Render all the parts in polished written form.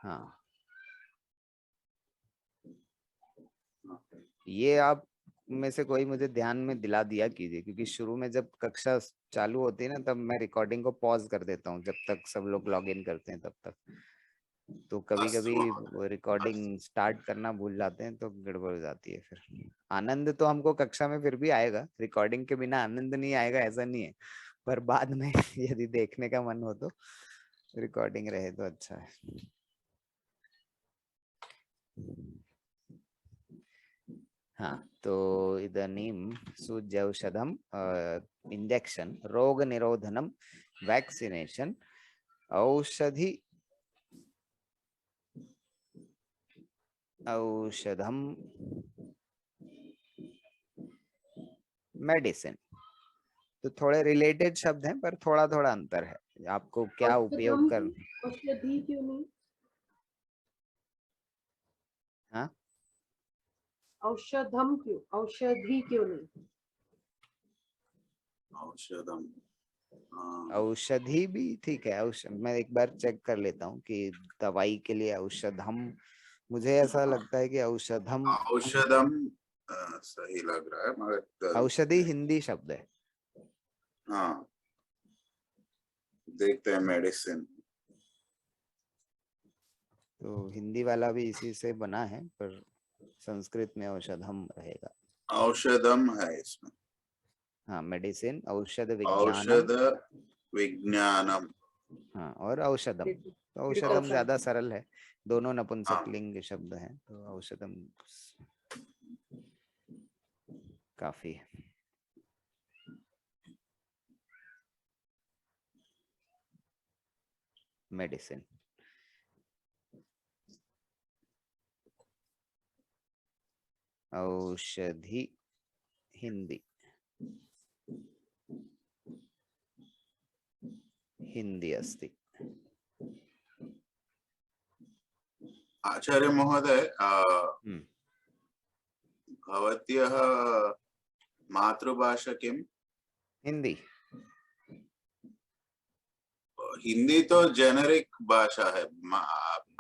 हाँ, ये आप में से कोई मुझे ध्यान में दिला दिया कीजिए, क्योंकि शुरू में जब कक्षा चालू होती है ना, तब मैं रिकॉर्डिंग को पॉज कर देता हूँ, जब तक सब लोग लॉग इन करते हैं तब तक। तो कभी अस्तु कभी महोदय। रिकॉर्डिंग स्टार्ट करना भूल जाते हैं तो गड़बड़ हो जाती है फिर। आनंद तो हमको कक्षा में फिर भी आएगा, रिकॉर्डिंग के बिना आनंद नहीं आएगा ऐसा नहीं है, पर बाद में यदि देखने का मन हो तो रिकॉर्डिंग रहे तो अच्छा है। हाँ, तो इदानीं सूच्यौषधम, इंजेक्शन, रोग निरोधनम, वैक्सीनेशन, औषधि, औषधम, मेडिसिन। तो थोड़े रिलेटेड शब्द हैं पर थोड़ा थोड़ा अंतर है, आपको क्या उपयोग औषधम कर। औषधि क्यों नहीं? हाँ, औषधम क्यों, औषधि क्यों नहीं? औषधम, औषधि भी ठीक है। मैं एक बार चेक कर लेता हूँ कि दवाई के लिए औषधम, मुझे ऐसा लगता है कि औषधम। औषधम सही लग रहा है मगर औषधि हिंदी शब्द है। हाँ, देखते हैं मेडिसिन। तो हिंदी वाला भी इसी से बना है, पर संस्कृत में औषधम रहेगा। औषधम है इसमें। हाँ, मेडिसिन, औषध विज्ञानम। औषध विज्ञानम। हाँ, और औषधम। तो मेडिकल औषधम ज्यादा साइंस। सरल है, दोनों हाँ, नपुंसकलिंग शब्द हैं, तो औषधम काफी है। मेडिसिन, औषधि हिंदी, हिंदी अस्ति। आचार्य महोदय, हम्म। भवत्यः मातृभाषा किम? हिंदी। हिंदी तो जेनेरिक भाषा है।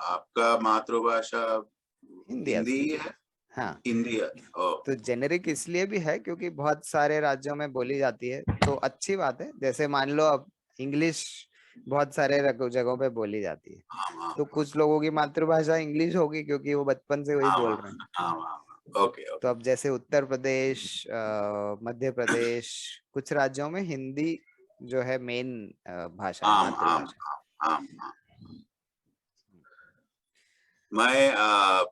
आपका मातृभाषा हिंदी हिंदी अस्ति। ही है? हाँ, हिंदी है। ओ, तो जेनेरिक इसलिए भी है क्योंकि बहुत सारे राज्यों में बोली जाती है, तो अच्छी बात है। जैसे मान लो अब इंग्लिश बहुत सारे जगहों पे बोली जाती है, आम आम तो कुछ लोगों की मातृभाषा इंग्लिश होगी क्योंकि वो बचपन से वही आम बोल रहे हैं। आम आम आम। ओके तो ओके। अब जैसे उत्तर प्रदेश, मध्य प्रदेश, कुछ राज्यों में हिंदी जो है मेन भाषा है, आम आम मातृभाषा। आम आम आम। मैं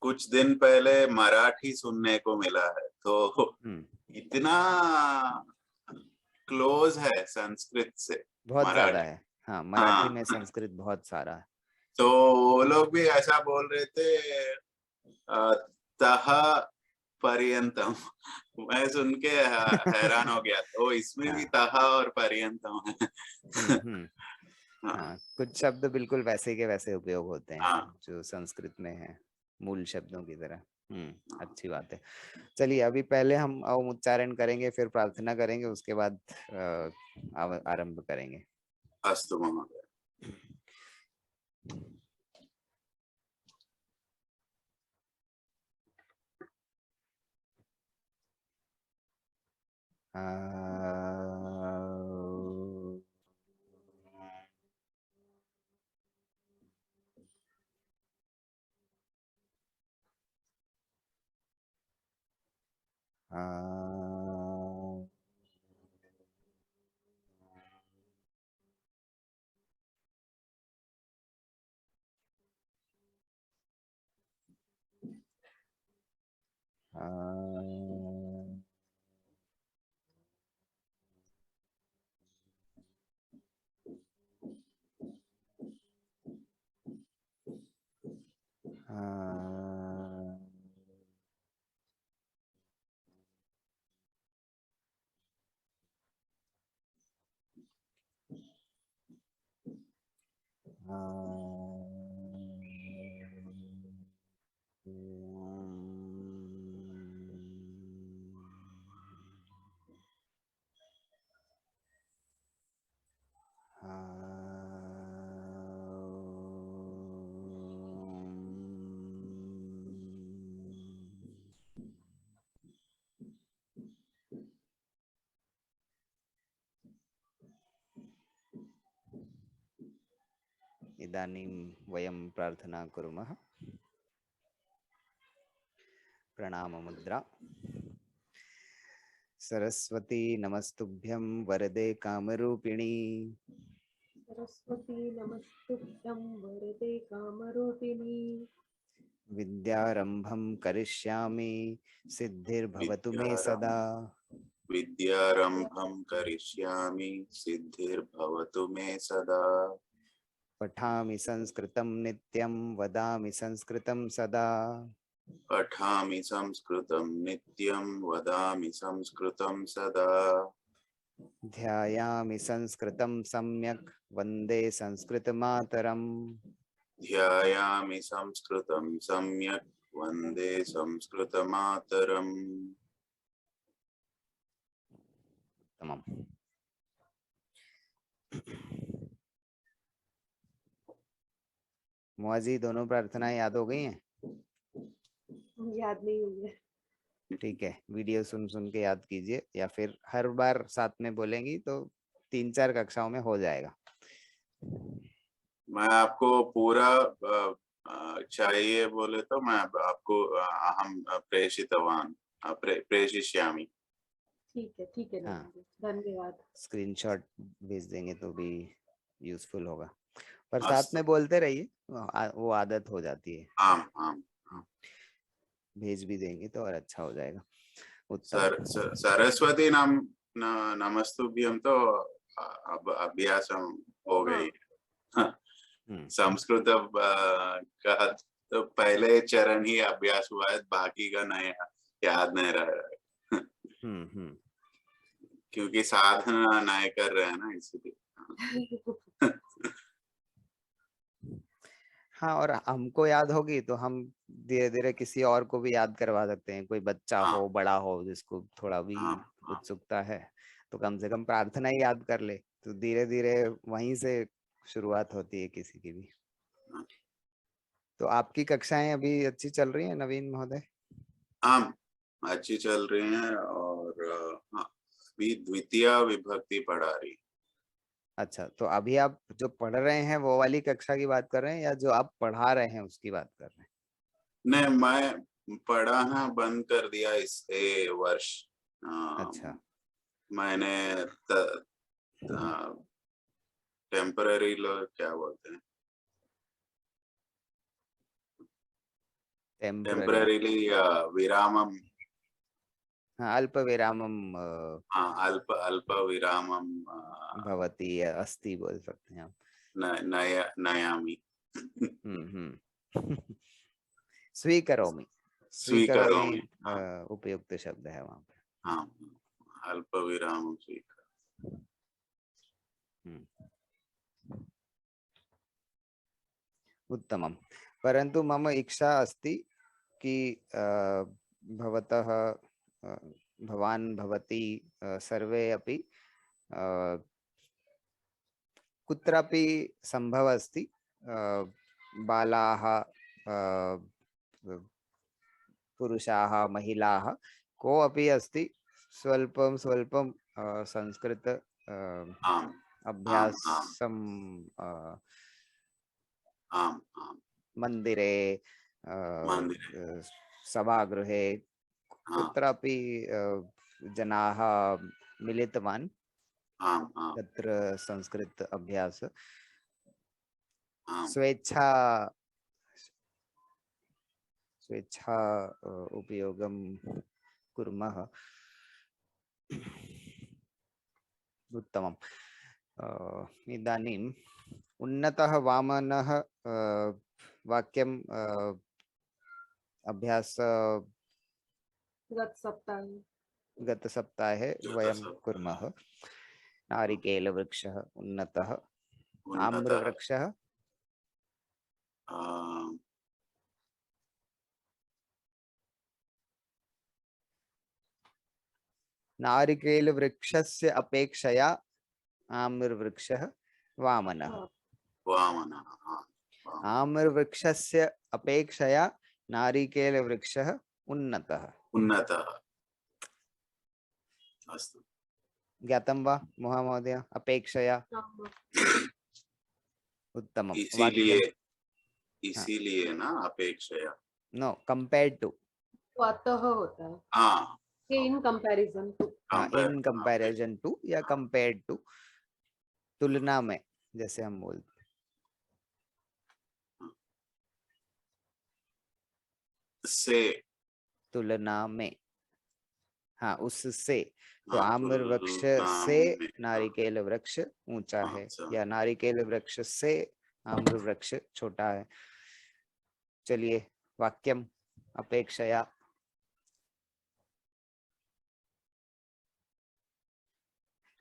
कुछ दिन पहले मराठी सुनने को मिला है, तो हम्म। इतना क्लोज है संस्कृत से बहुत ज्यादा मराठी। है। हाँ, मराठी हाँ, में संस्कृत बहुत सारा है। तो वो लोग भी ऐसा बोल रहे थे, अ, तह पर्यंतम। मैं सुन के हैरान हो गया, तो इसमें भी हाँ। तह और पर्यंतम है। हम्म। हाँ हाँ, कुछ शब्द बिल्कुल वैसे के वैसे उपयोग होते हैं हाँ जो संस्कृत में है, मूल शब्दों की तरह। अच्छी बात है। चलिए, अभी पहले हम अवम उच्चारण करेंगे, फिर प्रार्थना करेंगे, उसके बाद आरंभ करेंगे। अस्तु महोदय। इदानीं वयं प्रार्थना कुर्मः। प्रणाम मुद्रा। सरस्वती नमस्तुभ्यं वरदे कामरूपिणी। सरस्वती नमस्तुभ्यं वरदे कामरूपिणी। विद्यारंभं करिष्यामि सिद्धिर्भवतु मे सदा। विद्यारंभं करिष्यामि सिद्धिर्भवतु मे सदा। पठामि संस्कृतं नित्यं वदामि संस्कृतं सदा। पठामि संस्कृतं नित्यं वदामि संस्कृतं सदा। ध्यायामि संस्कृतं सम्यक् वन्दे संस्कृतमातरम्। ध्यायामि संस्कृतं सम्यक् वन्दे संस्कृतमातरम्। तमाम। मुआजी दोनों प्रार्थनाएं याद हो गई हैं? याद नहीं हुई है। ठीक है, वीडियो सुन सुन के याद कीजिए, या फिर हर बार साथ में बोलेंगी तो 3-4 कक्षाओं में हो जाएगा। मैं आपको पूरा चाहिए बोले तो मैं आपको अहम प्रेषितवान प्रेषिष्यामि। ठीक है हाँ। नितिन जी, धन्यवाद। स्क्रीनशॉट भेज देंगे तो भी यूजफुल होगा, पर अस्तु। साथ में बोलते रहिए, वो आदत हो जाती है। आम आम भेज भी देंगे तो और अच्छा हो जाएगा। उत्तम। सरस्वती नमस्तुभ्यं तो अब अभ्यासम हो गई। संस्कृत का तो पहले चरण ही अभ्यास हुआ है, बाकी का नहीं याद नहीं रहा। क्योंकि साधना नहीं कर रहे हैं ना, इसलिए। हाँ, और हमको याद होगी तो हम धीरे धीरे किसी और को भी याद करवा सकते हैं। कोई बच्चा हो, बड़ा हो, जिसको थोड़ा भी उत्सुकता है, तो कम से कम प्रार्थना ही याद कर ले, तो धीरे धीरे वहीं से शुरुआत होती है किसी की भी। तो आपकी कक्षाएं अभी अच्छी चल रही हैं नवीन महोदय? हाँ, अच्छी चल रही हैं, और अभी द्वितीय विभक्ति पढ़ा रही। अच्छा, तो अभी आप जो पढ़ रहे हैं वो वाली कक्षा की बात कर रहे हैं, या जो आप पढ़ा रहे हैं उसकी बात कर रहे हैं? नहीं, मैं पढ़ाना बंद कर दिया इस वर्ष। अच्छा। मैंने टेम्पररी क्या बोलते हैं, टेम्पररीली विरामम। हाँ, अल्प विरामम। अल्प विरामम भवती अस्ति बोल सकते हैं आप। नयामि। स्वीकरोमि। स्वीकरोमि उपयुक्त शब्द है वहां पे। हाँ, अल्प विरामम स्वीकर। उत्तमम्। परंतु मम इच्छा अस्ति कि भवतः भवान् भवती सर्वे अपि कुत्रापि संभव अस्ति बालाः पुरुषाः महिलाः को अपि अस्ति स्वल्पं स्वल्पं संस्कृत अभ्यासं मंदिरे सभागृहे कुत्रापि जनाः मिलितवान् तत्र संस्कृत अभ्यास स्वेच्छा उपयोगं कुर्मः। उत्तमम्। इदानीम् उन्नतः वामनः वाक्यं अभ्यास गतसप्ताहे वयं कुर्मः। नारिकेलवृक्षः उन्नतः, आम्रवृक्षः नारिकेलवृक्षस्य अपेक्षया आम्रवृक्षः वामनः। आम्रवृक्षस्य अपेक्षया नारिकेलवृक्षः उन्नतः। अस्तु। ज्ञातं वा महोदय? अपेक्षया उत्तमम। इसीलिए वाक्यम। इसीलिए ना अपेक्षया। No, compared to. तो अतः होता है हाँ कि इन कंपैरिजन टू। हाँ, कंपेयर इन कंपैरिजन टू या कंपेयर्ड टू, तुलना में, जैसे हम बोलते से, तुलना में। हाँ, उससे। तो हाँ आम्र वृक्ष तुलना से में, नारिकेल वृक्ष ऊंचा हाँ, है, अच्छा। या नारिकेल वृक्ष से आम्र वृक्ष छोटा है। चलिए, वाक्यम अपेक्षया।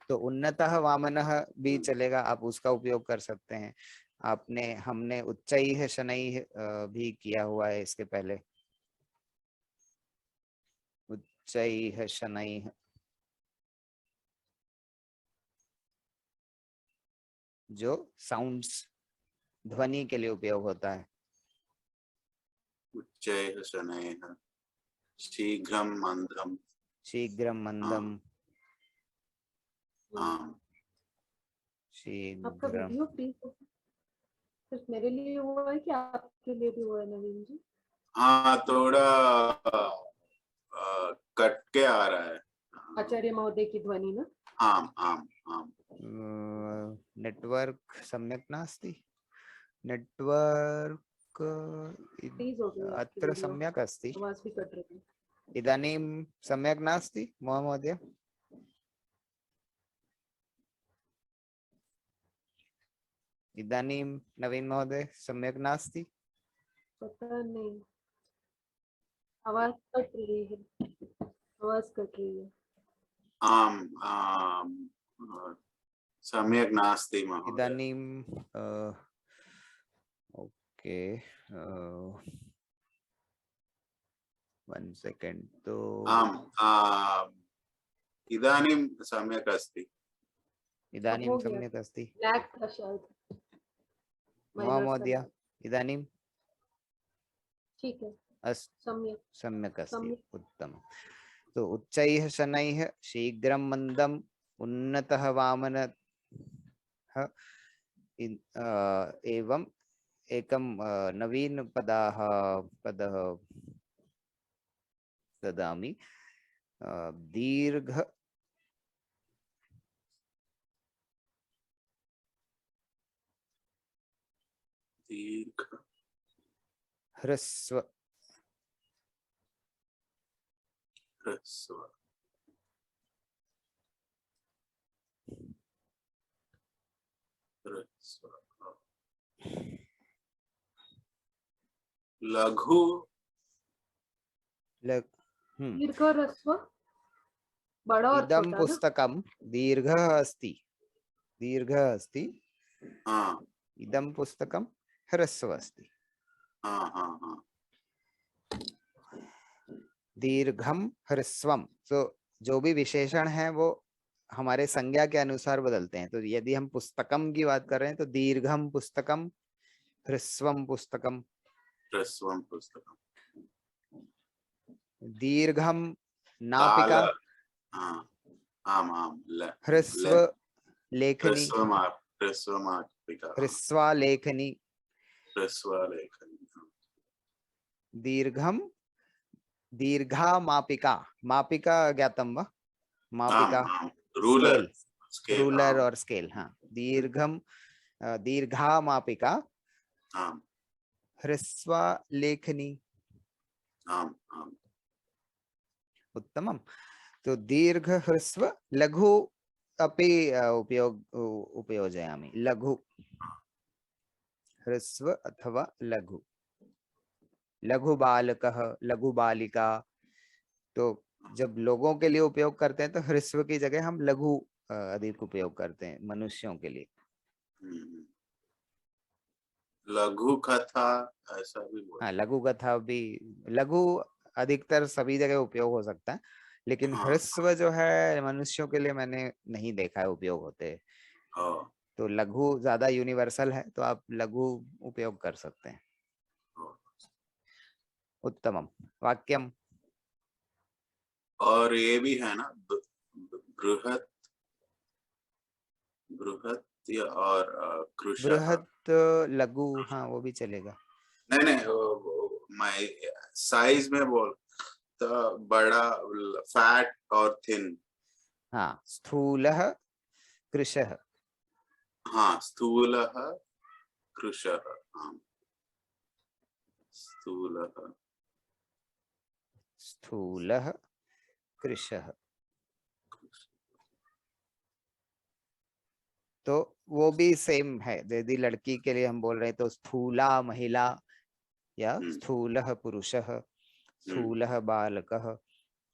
तो उन्नतः वामनः भी चलेगा, आप उसका उपयोग कर सकते हैं। हमने उच्चैः शनैः भी किया हुआ है इसके पहले। उच्चैः शनैः जो साउंड्स, ध्वनि के लिए उपयोग होता है। उच्चैः शनैः शीघ्रं मंदं। शीघ्रम मंदम। हाँ आपका शीघ्रम। वीडियो प्लीज सिर्फ मेरे लिए हुआ है कि आपके लिए भी हुआ है नवीन जी? हाँ थोड़ा कट के आ रहा है। आचार्य महोदय की ध्वनि ना? आम आम आम नेटवर्क सम्यक् नास्ति। नेटवर्क प्लीज हो गई आपकी अत्र वीडियो, सम्यक् अस्ति। आवाज भी कट रही है। इदानीं सम्यक् नास्ति महोदय। इदानीं नवीन महोदय सम्यक् नास्ति। पता नहीं, आवाज कट रही है, आवाज कट रही है। आम आम सम्यक् नास्ति महोदय। इदानीं ओके, 1 सेकेंड। तो आम इदानीं सम्यक् अस्ति। अब इदानीं हो गया, सम्यक् अस्ति ब्लैक था शायद, माइनस का महोदय। था। इदानीं ठीक है, सम्यक सम्यक् अस्ति। सम्यक। उत्तमम्। तो उच्चैः शनैः शीघ्रं मन्दम् उन्नतः वामनः एवं एकं नवीन पदः ददामि। दीर्घ दीर्घ ह्रस्व ह्रस्व ह्रस्व लघु दीर्घ ह्रस्व बड़ा और इदं छोटा ना? पुस्तकं दीर्घः अस्ति। दीर्घः अस्ति। हाँ इदं पुस्तकं ह्रस्व अस्ति। हाँ हाँ हाँ दीर्घम ह्रस्वम। तो जो भी विशेषण है वो हमारे संज्ञा के अनुसार बदलते हैं। तो यदि हम पुस्तकम की बात कर रहे हैं तो दीर्घम पुस्तकम, ह्रस्वम पुस्तकम। ह्रस्वं पुस्तकं। दीर्घम नापिका, हाँ आम आम ह्रस्व लेखनी, ह्रस्वमापिका, ह्रस्वा लेखनी। ह्रस्वलेखनी। दीर्घम दीर्घा मापिका। मापिका ज्ञातम वा? मापिका आम रूलर स्केल, रूलर और स्केल। हाँ, दीर्घम दीर्घा मापिका आम ह्रस्वा लेखनी। आम आम उत्तमम। तो दीर्घ ह्रस्व लघु अपि उपयोजयामि। लघु ह्रस्व अथवा लघु। लघु बालकः, लघु बालिका। तो जब लोगों के लिए उपयोग करते हैं तो ह्रस्व की जगह हम लघु अधिक उपयोग करते हैं मनुष्यों के लिए। लघु कथा ऐसा भी बोलते हाँ, लघु कथा भी, लघु अधिकतर सभी जगह उपयोग हो सकता है, लेकिन हाँ ह्रस्व जो है मनुष्यों के लिए मैंने नहीं देखा है उपयोग होते। हाँ तो लघु ज्यादा यूनिवर्सल है, तो आप लघु उपयोग कर सकते हैं। उत्तमम। वाक्यम। और ये भी है ना बृहत बृहत और कृशः। बृहत् लघु, हाँ वो भी चलेगा। नहीं मैं साइज में बोल तो बड़ा, फैट और थिन। हाँ, स्थूलः कृशः। हाँ, स्थूलः कृशः। हाँ, स्थूलः स्थूलः कृशः। तो वो भी सेम है, यदि लड़की के लिए हम बोल रहे हैं तो स्थूला महिला या स्थूलः पुरुषः, स्थूलः बालकः,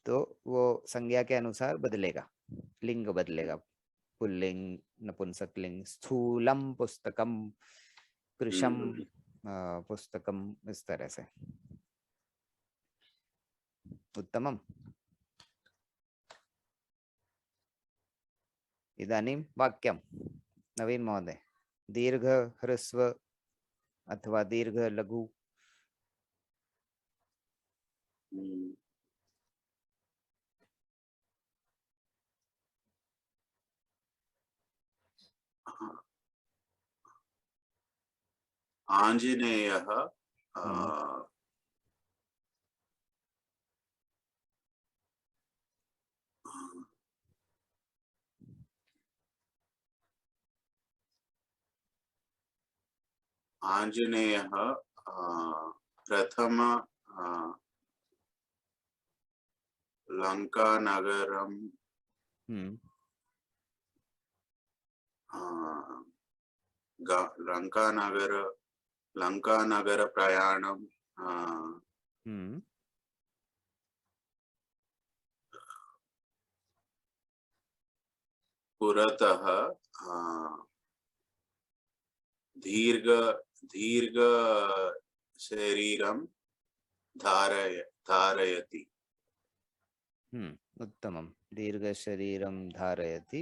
तो वो संज्ञा के अनुसार बदलेगा, लिंग बदलेगा, पुल्लिंग नपुंसकलिंग। स्थूलम पुस्तकम, कृशम पुस्तकम, इस तरह से। उत्तमम्। इदानीं वाक्यं नवीन महोदय, दीर्घ ह्रस्व अथवा दीर्घ लघु। आंजनेयः आंजनेयः प्रथम लंकानगरं लंकानगर प्रयाणं पुरतः दीर्घ शरीरं धारयति। उत्तमं। दीर्घ शरीरं धारयति,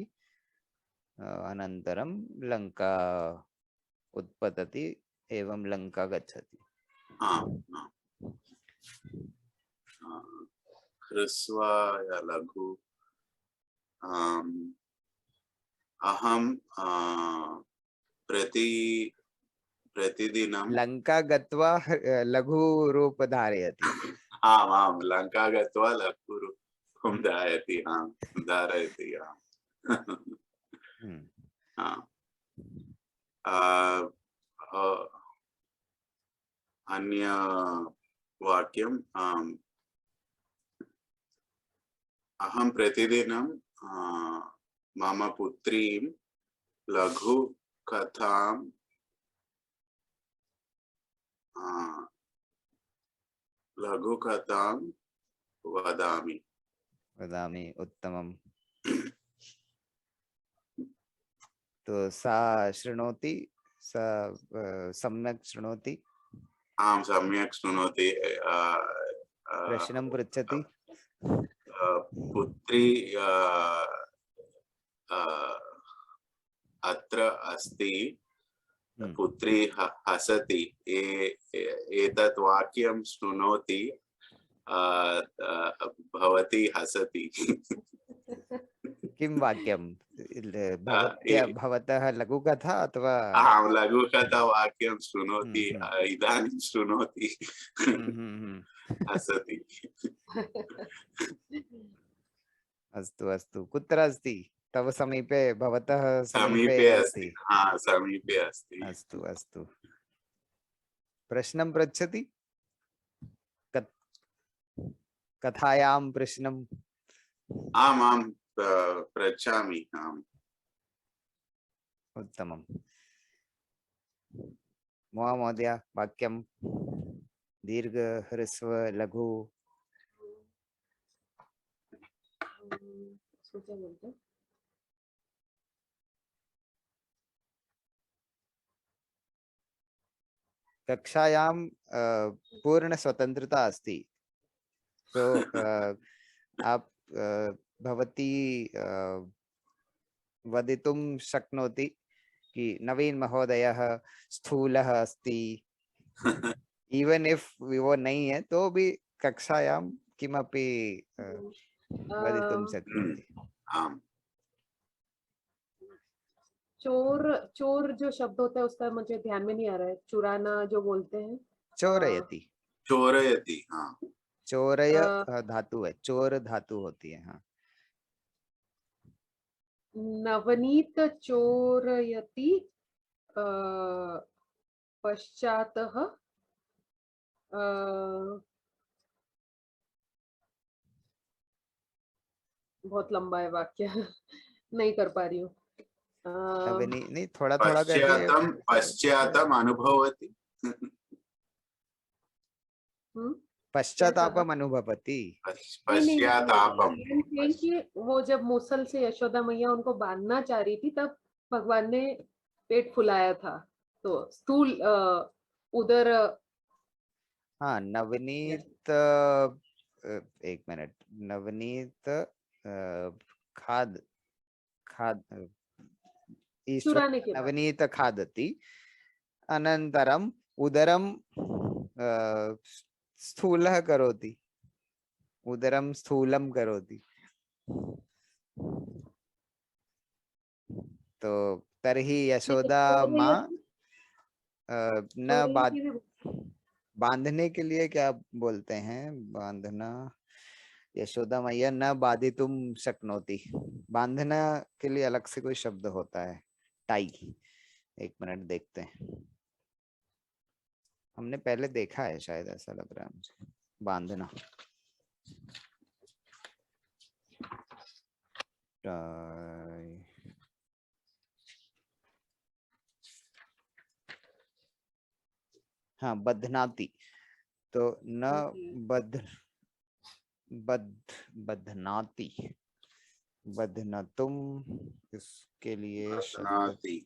अनन्तरं लंका उत्पतति एवं लंका गच्छति। ह्रस्व या लघु, अहं प्रतिदिनं लंका गत्वा लघु रूप धारयति। आम् आम्, लंका गत्वा लघु रूपं धारयति। धारयति। अन्य वाक्यं, अहं प्रतिदिनं मम पुत्रीं लघुकथां वदामि। उत्तमम्। तो सा शृणोति, सा सम्यक् शृणोति। आम्, सम्यक् शृणोति। प्रश्नं पृच्छति। पुत्री अत्र अस्ति, पुत्री हसति। एतत् वाक्यं शृणोति, भवती हसति। किं वाक्यं? भवतः लघुकथा अथवा? आम्, लघुकथा वाक्यं शृणोति, इदानीं शृणोति, हसति। अस्तु अस्तु। कुत्र अस्ति? तव समीपे, भवतः समीपे अस्ति। समीपे अस्ति। अस्तु अस्तु। प्रश्नं पृच्छति? कथायां प्रश्नम्? आम् आम्, पृच्छामि। आम्, उत्तमम्। महोदय, वाक्यं दीर्घ ह्रस्व लघु। कक्षायां पूर्ण स्वतंत्रता अस्ति, तो आप भवती वदितुं शक्नोति कि नवीन महोदयः स्थूलः अस्ति। इवन इफ वो नहीं है तो भी कक्षायां किमपि वदितुं शक्नोति। चोर चोर जो शब्द होता है उसका मुझे ध्यान में नहीं आ रहा है, चुराना जो बोलते हैं। चोरयति, चोरयति, हाँ चोरय अ, धातु है, चोर धातु होती है। हाँ, नवनीत चोरयति पश्चातः बहुत लंबा है वाक्य नहीं कर पा रही हूँ। नवनी नहीं, थोड़ा थोड़ा करके। पश्चातम पश्चातम अनुभवति। हम्म, क्या कहा? पश्चातापम अनुभवति। नहीं नहीं पश्चातापम। नहीं, नहीं, कि वो जब मूसल से यशोदा मैया उनको बांधना चाह रही थी तब भगवान ने पेट फुलाया था, तो स्थूल उदर। हाँ, नवनीत एक मिनट, नवनीत खाद खाद ईश्वर चुराने के बाद नवनीत खादति, अनंतरम उदरम स्थूलः करोति, उदरम स्थूलम करोति। तो तर्हि यशोदा माँ न बांधने के लिए क्या बोलते हैं, बांधना, यशोदा मैया न बाधितुम शक्नोति, बांधना के लिए अलग से कोई शब्द होता है, टाई। एक मिनट देखते हैं, हमने पहले देखा है शायद, ऐसा लग रहा है मुझे, बांधना। टाई, हाँ, बधनाती, तो न बध बधनाती, बधनतुम, इसके लिए शब्द बध्नाति।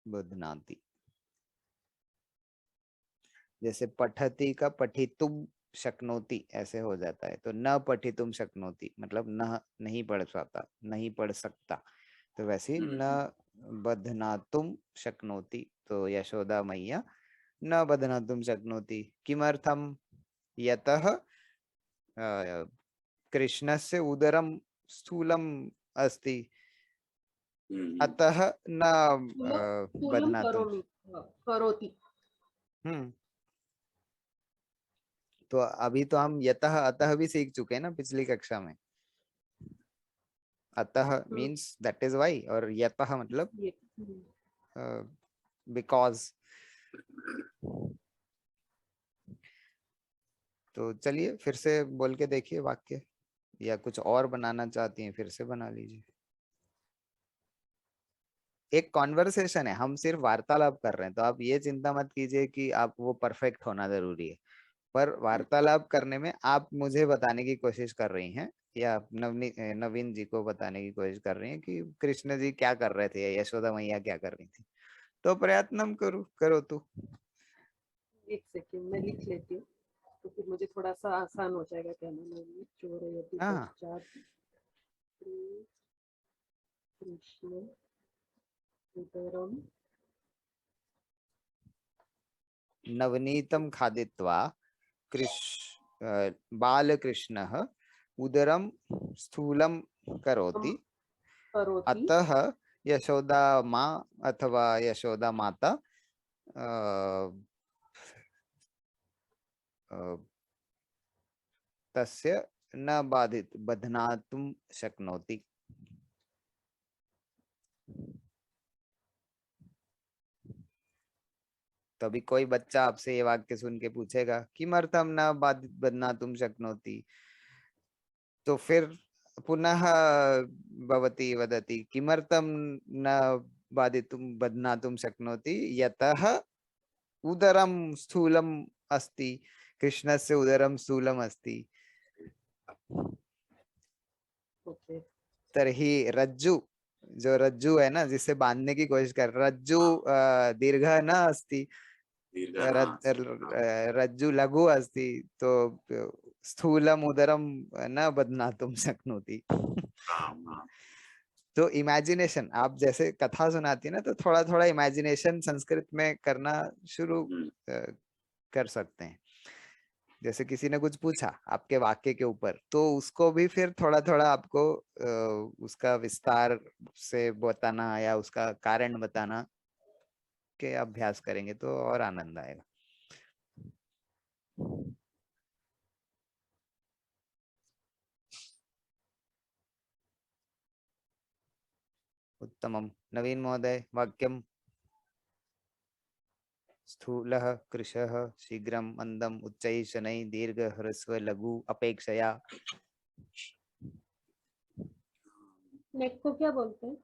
बधनाती, जैसे पठती का पठितुम शक्नोति ऐसे हो जाता है, तो न पठितुम शक्नोति मतलब न नहीं पढ़ पाता, नहीं पढ़ सकता, तो वैसे न बधनातुम शक्नोति, तो यशोदा मैया न बधनातुम शक्नोति। किमर्थम? यतः कृष्णस्य उदरम स्थूलम अस्ति, अतः न स्थूलम बधनातुम। करोति। तो अभी तो हम यतः अतः भी सीख चुके हैं ना पिछली कक्षा में। अतः मीन्स दैट इज वाई, और यतः मतलब बिकॉज। तो चलिए फिर से बोल के देखिए वाक्य, या कुछ और बनाना चाहती हैं फिर से बना लीजिए। एक कॉन्वर्सेशन है, हम सिर्फ वार्तालाप कर रहे हैं, तो आप ये चिंता मत कीजिए कि आप वो परफेक्ट होना जरूरी है, पर वार्तालाप करने में आप मुझे बताने की कोशिश कर रही हैं, या नवीन जी को बताने की कोशिश कर रही हैं कि कृष्ण जी क्या कर रहे थे या यशोदा मैया क्या कर रही थी, तो प्रयत्न करो तू। एक सेकंड मैं लिख लेती हूँ, तो फिर मुझे थोड़ा सा आसान हो जाएगा कहने में। चोरयति पश्चात कृष्ण उदरम नवनीतम खादित्वा बालकृष्णः उदरम स्थूलम करोति, करोति। अतः यशोदा माँ अथवा यशोदा माता तस्य न बध्नातुं शक्नोति। तो अभी कोई बच्चा आपसे ये वाक्य सुन के पूछेगा किमर्थम न बध्नातुं शक्नोति, तो फिर पुनः भवती वदति किमर्थम न बध्नातुं शक्नोति, यतः उदरम स्थूलम अस्ति, कृष्णस्य उदरम स्थूलम अस्ति। तर्हि रज्जु, जो रज्जु है ना जिससे बांधने की कोशिश कर, रज्जु दीर्घ न अस्ति, रज्जु लघु अस्ति, तो स्थूलम उदरम न बध्नातुं शक्नोति। तो इमेजिनेशन, आप जैसे कथा सुनाती है ना, तो थोड़ा थोड़ा इमेजिनेशन संस्कृत में करना शुरू कर सकते हैं। जैसे किसी ने कुछ पूछा आपके वाक्य के ऊपर, तो उसको भी फिर थोड़ा थोड़ा आपको उसका विस्तार से बताना या उसका कारण बताना के अभ्यास करेंगे तो और आनंद आएगा। उत्तमम। नवीन महोदय, वाक्यम। स्थूलः कृशः शीघ्रं मंदम् उच्चैः शनैः दीर्घ ह्रस्व लघु अपेक्षया। नेक को क्या बोलते हैं?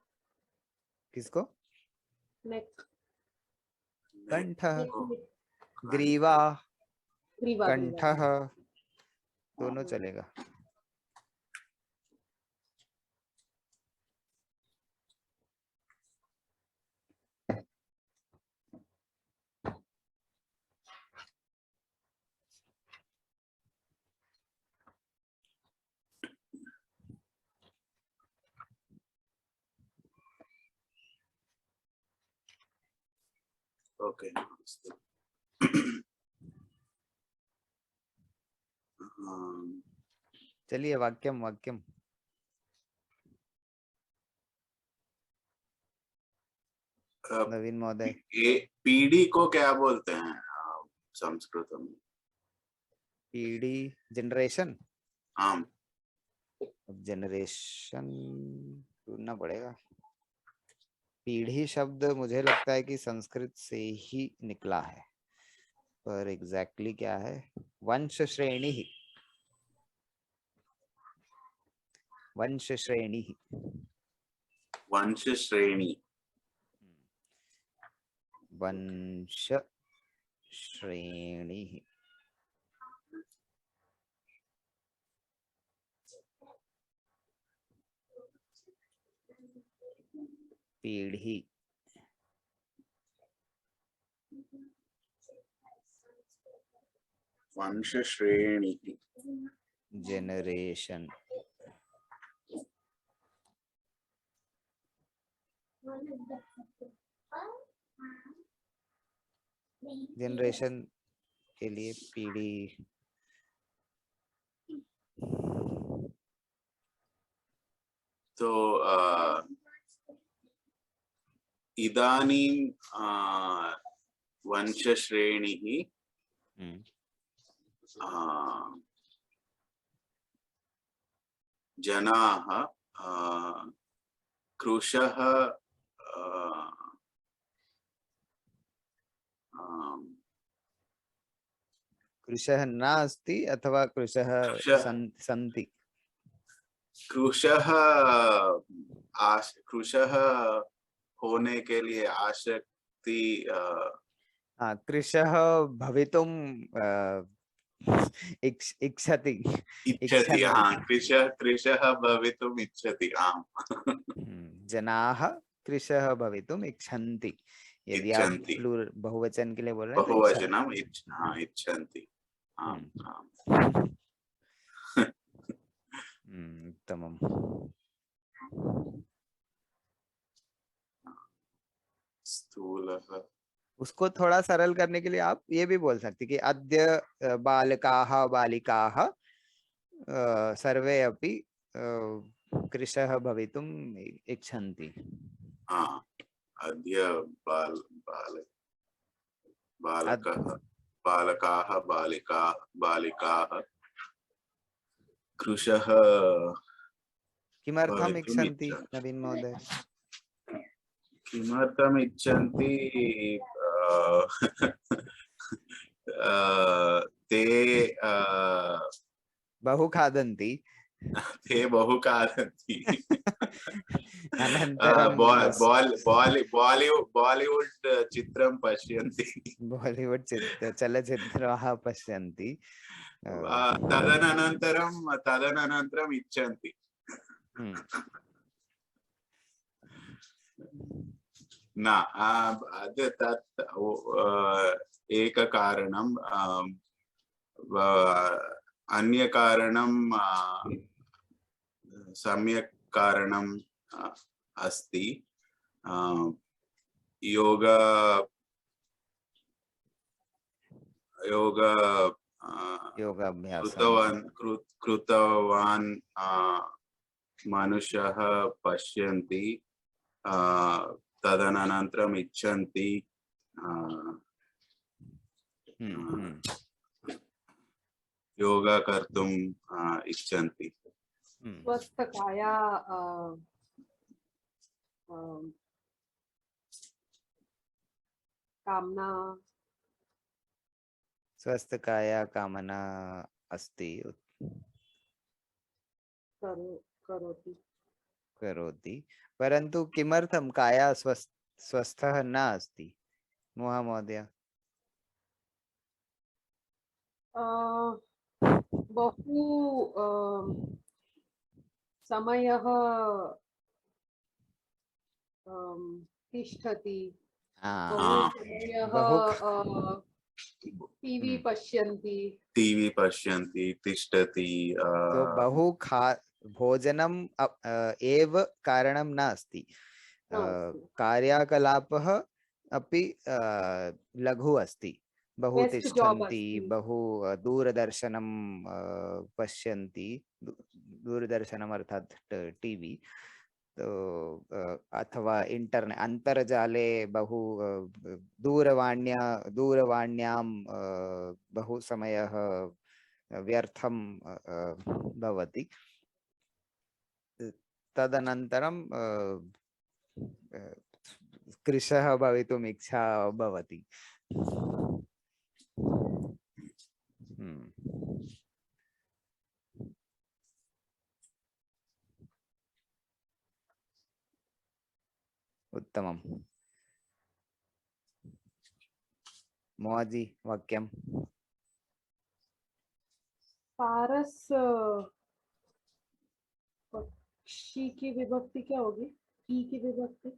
किसको? नेक, कंठः, नेक, ग्रीवा, ग्रीवा, कंठः, ग्रीवा। दोनों चलेगा। ओके। चलिए, वाक्यम वाक्यम। नवीन महोदय, पीढ़ी को क्या बोलते हैं संस्कृत में? पीढ़ी, जनरेशन। हाँ, जनरेशन ढूंढना पड़ेगा। पीढ़ी शब्द मुझे लगता है कि संस्कृत से ही निकला है, पर एग्जैक्टली क्या है? वंश श्रेणी ही, वंश श्रेणी ही। वंश श्रेणी। वंश श्रेणी ही। पीढ़ी, वंश श्रेणी, जनरेशन। जनरेशन के लिए पीढ़ी। तो इदानीं वंश श्रेणी ही जनाः कृशः कृशः नास्ति अथवा कृशः सन्ति। कृशः होने के लिए आसक्ति कृशः भवितुम् इच्छति। इच्छति। हाँ, कृशः भवितुम् इच्छति। आम्। जनाः कृशः भवितुम् इच्छन्ति। यदि आप बहुवचन के लिए बोल रहे हैं बहुवचनम् इच्छन्ति। उत्तमम्। स्थूलः, उसको थोड़ा सरल करने के लिए आप ये भी बोल सकते कि अद्य बालकाः बालिकाः सर्वे अपि कृशः भवितुम् इच्छन्ति। अद्य बालकाः बालिकाः कृशः किमर्थम् इच्छन्ति नवीन महोदय? किमर्थम् इच्छन्ति? ते बहु खादन्ति। ते बहु खादन्ति। अनन्तरं बालीवुड चित्रं पश्यन्ति। बालीवुड चलचित्राः पश्यन्ति। तदनन्तरम् इच्छन्ति। न, तत् एक कारणम्। अन्य कारणं सम्यक् कारणम् अस्ति। योग योगाभ्यासं कृतवान् मनुष्यः पश्यन्ति तदनन्तरम् इच्छन्ति योगा कर्तुम् इच्छन्ति स्वस्थकाया कामना स्वस्थकाया कामना अस्ति करोति करोति परन्तु किमर्थं काया स्वस्थः न अस्ति महोदय बहु समयः तिष्ठति टीवी पश्यन्ति तिष्ठति तो बहु भोजनम एव कारणं नास्ति कार्यकलापः अपि लघु अस्ति बहु तिष्ठन्ति बहु दूरदर्शनं पश्यन्ति दूरदर्शनम् अर्थात् टीवी तो अथवा इंटरनेट अंतर्जाले बहु दूरवाण्यां बहु समयः व्यर्थं भवति तदनन्तरं कृशः भवितुम् इच्छा भवति उत्तमं मोजी वाक्यम सारस पक्षी की विभक्ति क्या होगी ई की विभक्ति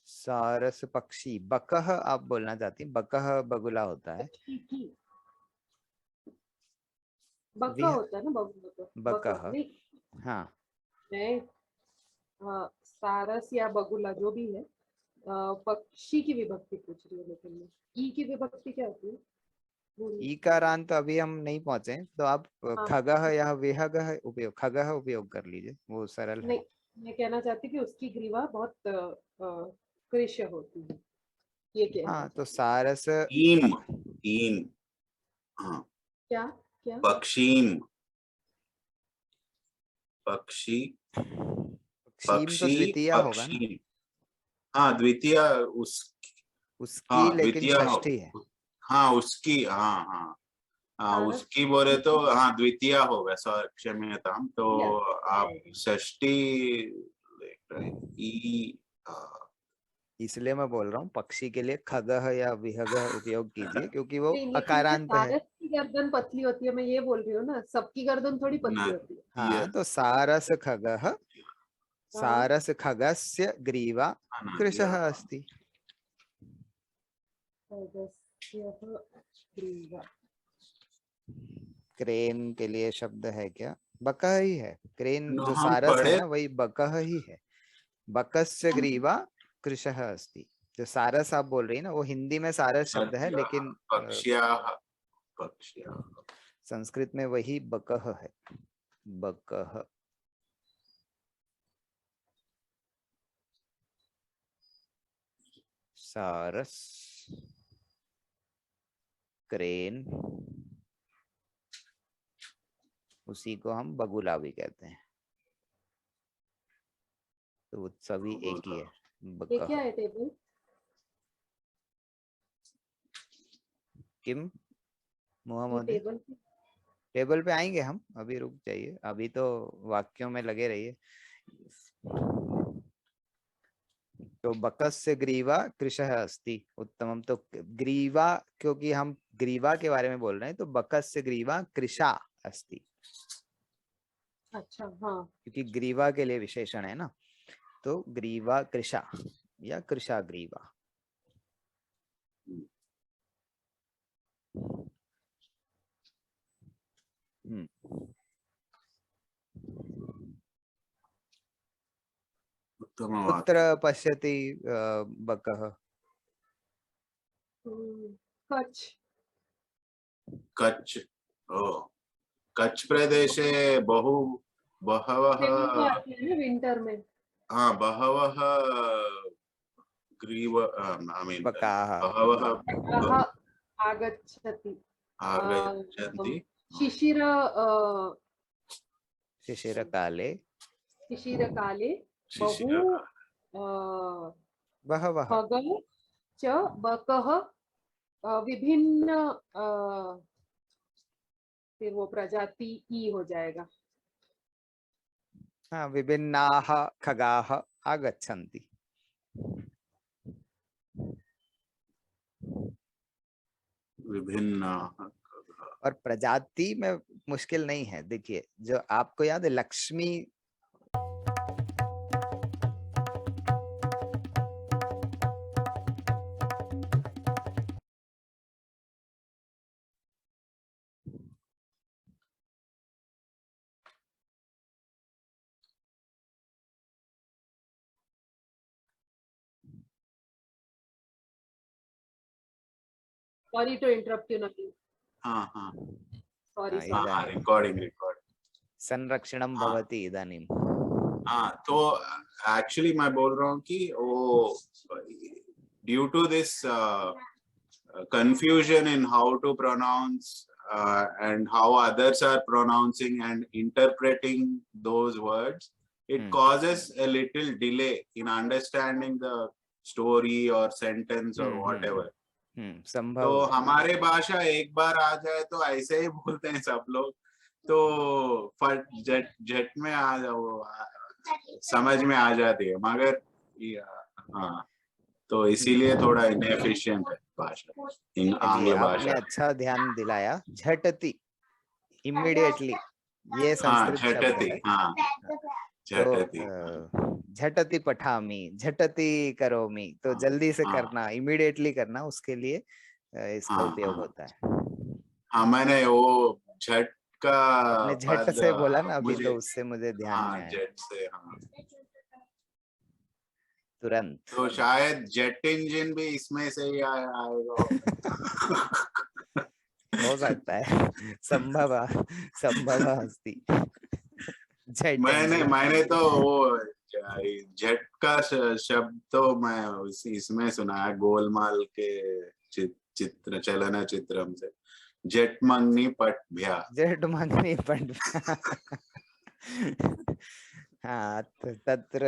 सारस पक्षी बकह आप बोलना चाहती बकह बगुला होता है बका होता है ना बकह हाँ सारस या बगुला जो भी है पक्षी की विभक्ति पूछ रही है लेकिन ई की विभक्ति क्या होती है ईकारांत अभी हम नहीं पहुंचे तो आप खगह या विहगह उपयोग खगह उपयोग कर लीजिए वो सरल है मैं कहना चाहती कि उसकी ग्रीवा बहुत कृश होती है ये क्या हाँ तो सारस ईम क्या क्या पक्षीम पक्षी तो द्वितीय होगा ना हाँ द्वितीय उसकी लेकिन षष्ठी है हाँ उसकी हाँ उसकी बोले तो हाँ द्वितीय होगा क्षम्यताम तो आप षष्ठी इसलिए मैं बोल रहा हूँ पक्षी के लिए खगह या विहगह उपयोग कीजिए क्योंकि वो अकारांत है सारस की गर्दन पतली होती है मैं ये बोल रही हूँ ना सबकी गर्दन थोड़ी पतली होती है हाँ तो सारस खगः सारस खगस्य ग्रीवा कृशः अस्ति क्रेन के लिए शब्द है क्या बकह ही है क्रेन जो सारस है ना वही बकह ही है बकस्य ग्रीवा कृशः अस्ति जो सारस आप बोल रही है ना वो हिंदी में सारस शब्द है लेकिन संस्कृत में वही बकह है बकह सारस क्रेन उसी को हम बगुला भी कहते हैं तो सभी एक ही है ये क्या है टेबल किम मोहम्मद टेबल पे आएंगे हम अभी रुक जाइए अभी तो वाक्यों में लगे रहिए तो बकस्य ग्रीवा कृशः अस्ति उत्तमम तो ग्रीवा क्योंकि हम ग्रीवा के बारे में बोल रहे हैं तो बकस्य ग्रीवा कृशा अस्ति अच्छा हाँ क्योंकि ग्रीवा के लिए विशेषण है ना तो ग्रीवा कृशा या कृशा ग्रीवा कुत्र पश्यति बकः कच्छ कच्छ, ओ कच्छ प्रदेशे बहवः ठंड आती है ना विंटर में। हाँ बहवः ग्रीव I mean बकाः बहवः बकाः आगच्छति। आगच्छन्ति शिशिर शिशिरकाले शिशिरकाले बहु शिशिरकाले बहवः खगः च बकः विभिन्न फिर वो प्रजाति ई हो जाएगा। हाँ, विभिन्नाः खगाः आगच्छन्ति। विभिन्न और प्रजाति में मुश्किल नहीं है। देखिए, जो आपको याद है Lakshmi sorry to interrupt you Naveen. हाँ हाँ सॉरी हाँ रिकॉर्डिंग संरक्षणं भवति इदानीं। हाँ तो एक्चुअली मैं बोल रहा हूँ कि वो due to this confusion in how to pronounce and how others are pronouncing and interpreting those words, it causes a little delay in understanding the story or sentence or whatever. संभव तो हमारे भाषा एक बार आ जाए तो ऐसे ही बोलते हैं सब लोग, तो फट झट में आ जाओ, समझ में आ जाती है, मगर हाँ तो इसीलिए थोड़ा इनएफिशिएंट है भाषा, आंग्ल भाषा। आपने अच्छा ध्यान दिलाया। झटति इमीडिएटली ये संस्कृत शब्द है। हाँ झटति, तो झटति पठामि, झटति करोमि, तो जल्दी से करना, इमीडिएटली करना, उसके लिए इसका उपयोग होता है। हाँ मैंने वो झट का झट से बोला ना अभी, तो उससे मुझे ध्यान में आया। जेट से हाँ तुरंत। तो शायद जेट इंजन भी इसमें से ही आएगा। हो सकता है, संभव अस्ति। मैंने तो वो जेट का शब्द तो मैं इसमें सुना है, गोलमाल के चलनचित्रम से, जेट मंगनी पटभ्या। हाँ तत्र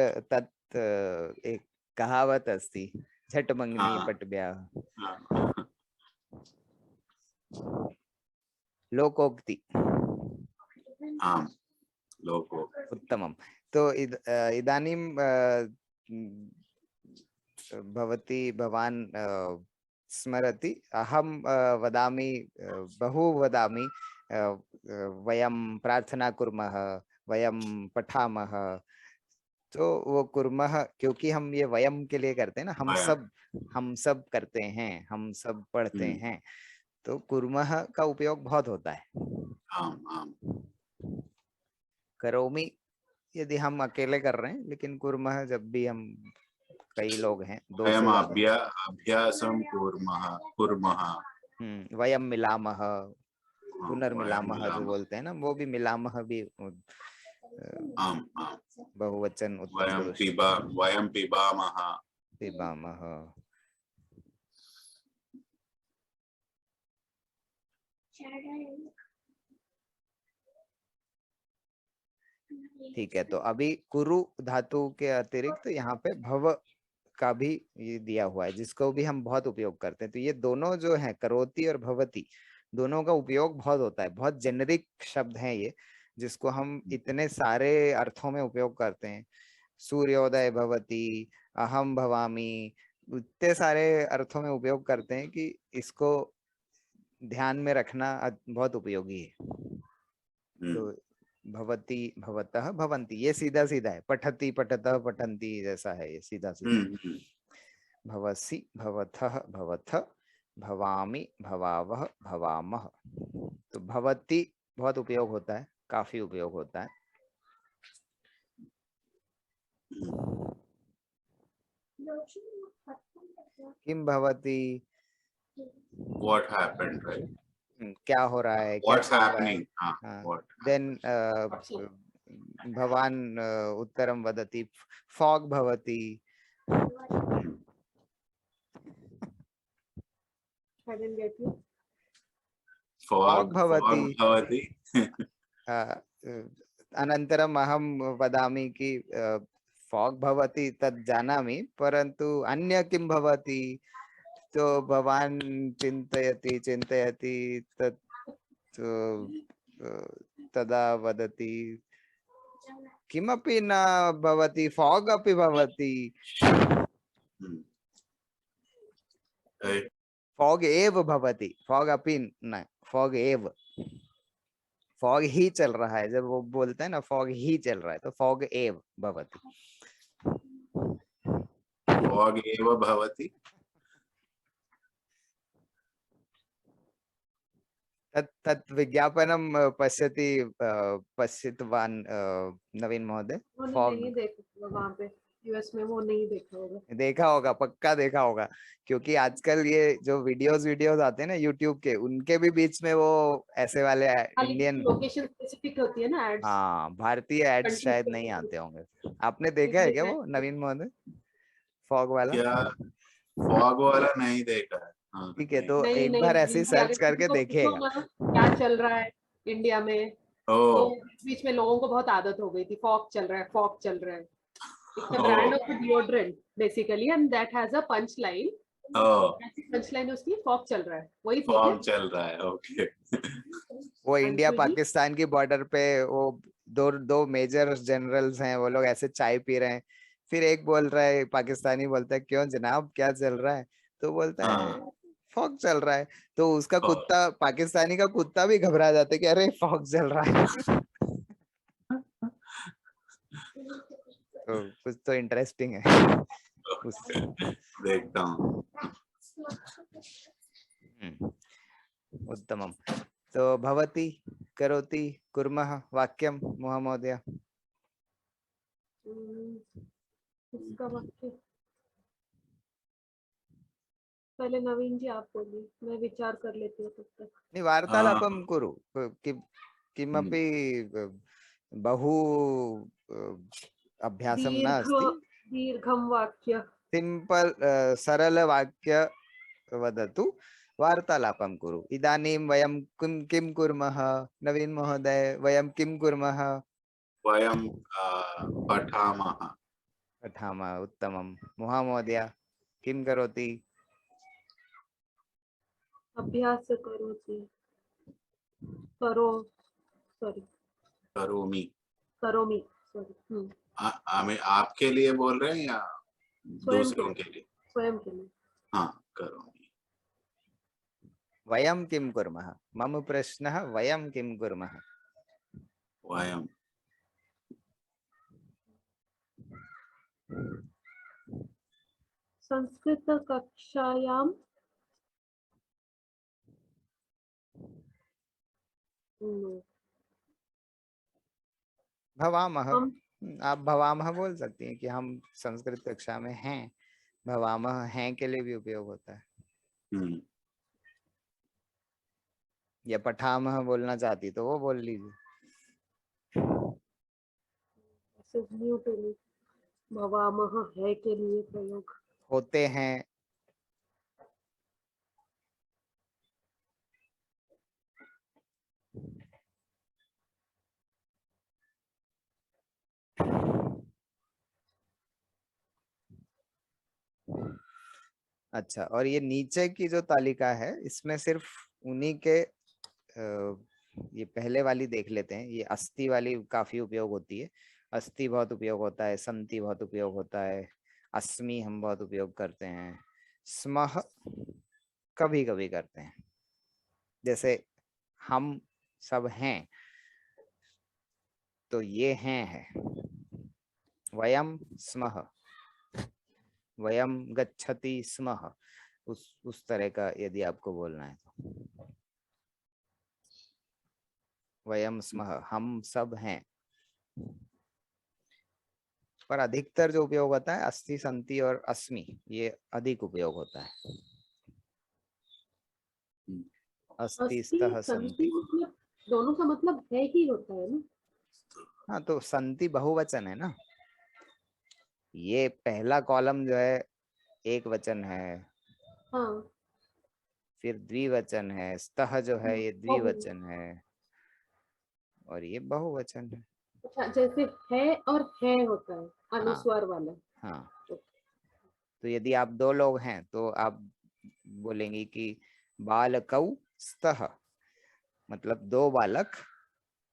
एक कहावत अस्ति, झट मंगनी पटभ्या। लोकोक्ति। उत्तमम्। तो इदानीं भवान् स्मरति, अहं वदामि, बहु वदामि, वयं प्रार्थना कुर्मः, वयं पठामः, तो वो कुर्मः क्योंकि हम ये वयम के लिए करते हैं ना, हम सब करते हैं, हम सब पढ़ते हैं, तो कुर्मः का उपयोग बहुत होता है। करोमि यदि हम अकेले कर रहे हैं, लेकिन कुर्मः जब भी हम कई लोग हैं, दो से अभ्यासं कुर्मः, वयम मिलामः, पुनर्मिलामः जो बोलते हैं ना, वो भी मिलामः भी बहुवचन उत्तम पुरुष। वयम पिबामः, ठीक है। तो अभी कुरु धातु के अतिरिक्त यहाँ पे भव का भी ये दिया हुआ है, जिसको भी हम बहुत उपयोग करते हैं। तो ये दोनों जो है, करोति और भवति, दोनों का उपयोग बहुत होता है। बहुत जेनेरिक शब्द है ये, जिसको हम इतने सारे अर्थों में उपयोग करते हैं। सूर्योदय भवति, अहम भवामी, इतने सारे अर्थों में उपयोग करते हैं कि इसको ध्यान में रखना बहुत उपयोगी है। तो भवति, भवतः, भवन्ति, ये सीधा सीधा है। पठति, पठतः, पठन्ति, जैसा है ये, सीधा सीधा। भवसि, भवथः, भवथ, भवामि, भवावः, भवामः। तो भवति बहुत उपयोग होता है, काफी उपयोग होता है। किम भवति, what happened, right? क्या हो रहा है, क्या व्हाट्स चल रहा है। हैपनिंग, हाँ, व्हाट देन भवान उत्तरम वदति, फॉग भवति। I didn't get you. Fog fog भवति। भवति। अनन्तरम् अहं वदामि कि फॉग भवति तत् जानामि, परन्तु अन्य किं भवति, तो भवान् चिन्तयति चिन्तयति तत् तदा वदति किमपि न भवति, फॉग अपि भवति। फॉग एव भवति, फॉग अपि न, फॉग एव, फॉग ही चल रहा है। जब वो बोलते हैं ना फॉग ही चल रहा है, तो फॉग एव भवति। फॉग एव भवति। तत् विज्ञापनं पश्यति, पश्यतवान् नवीन महोदय? उन्होंने नहीं देखा वहां पे, यूएस में वो नहीं देखा होगा। देखा होगा, पक्का देखा होगा, क्योंकि आजकल ये जो वीडियोस आते हैं ना यूट्यूब के, उनके भी बीच में वो ऐसे वाले इंडियन, लोकेशन स्पेसिफिक होती है ना एड्स। हाँ, भारतीय एड्स शायद नहीं आते होंगे। आपने देखा है क्या वो नवीन महोदय, फॉग वाला? क्या फॉग वाला नहीं देखा है। ठीक है, तो नहीं एक बार ऐसे ही सर्च करके देखिएगा। क्या चल रहा है इंडिया में, तो ओ बीच में लोगों को बहुत आदत हो गई थी, फॉग चल रहा है, फॉग चल रहा है। It's a brand of deodorant basically, and that has a punch line. Punch line उसकी फॉग चल रहा है, वही थी क्या? फॉग चल रहा है, ओके। वो इंडिया पाकिस्तान की बॉर्डर पे वो दो मेजर जनरल्स हैं, वो लोग ऐसे चाय पी रहे हैं, फिर एक बोल रहा है, पाकिस्तानी बोलता है क्यों जनाब क्या चल रहा है, तो बोलता है फॉग चल रहा है। तो उसका कुत्ता, पाकिस्तानी का कुत्ता भी घबरा जाता है कि अरे फॉग चल रहा है। तो कुछ तो इंटरेस्टिंग है देखता हूँ। उत्तमम। तो भवति, करोति, कुर्मः वाक्यम महोदय। इसका वाक्य पहले नवीन जी आप बोलिए, मैं विचार कर लेती हूँ तब तक। नहीं, वार्तालापं कुरु, किमपि बहु अभ्यासं नास्ति, दीर्घं वाक्य, सिंपल सरल वाक्य वदतु, वार्तालापं कुरु। इदानीं वयं किं कुर्मः नवीन महोदय, वयं किं कुर्मः? वयं पठामः। पठामः, उत्तमं। महोदय किं करोति? अभ्यास करोति, करो, सॉरी, करोमि। करोमि, सॉरी। आपके लिए बोल रहे हैं या दूसरों के लिए? स्वयं के लिए। हाँ, करोमि। वयं किं कुर्मः? मम प्रश्नः, वयं किं कुर्मः? वयं संस्कृत कक्षायां भवामः। आप भवामः बोल सकती हैं कि हम संस्कृत कक्षा में हैं। भवामः हैं के लिए भी उपयोग होता है। या पठामः बोलना चाहती तो वो बोल लीजिए। भवामः है के लिए प्रयोग होते हैं, अच्छा। और ये नीचे की जो तालिका है, इसमें सिर्फ उन्हीं के ये पहले वाली देख लेते हैं। ये अस्ति वाली काफी उपयोग होती है, अस्ति बहुत उपयोग होता है, संति बहुत उपयोग होता है, अस्मि हम बहुत उपयोग करते हैं, स्मः कभी कभी करते हैं। जैसे हम सब हैं, तो ये हैं है, वयम स्मः, वयम गच्छति स्मः, उस तरह का यदि आपको बोलना है तो वयम स्मः, हम सब हैं। पर अधिकतर जो उपयोग होता है अस्ति, संति और अस्मि, ये अधिक उपयोग होता है। अस्ति अस्ति स्तः संति सन्ति। मतलब दोनों का मतलब है ही होता है ना। हाँ तो संति बहुवचन है ना, ये पहला कॉलम जो है एक वचन है, हाँ फिर द्विवचन है, स्तः जो है ये द्विवचन है, और ये बहुवचन है। अच्छा, जैसे है और है होता है हाँ अनुस्वार वाला। हाँ, तो यदि आप दो लोग हैं तो आप बोलेंगे कि बालकौ स्तः, मतलब दो बालक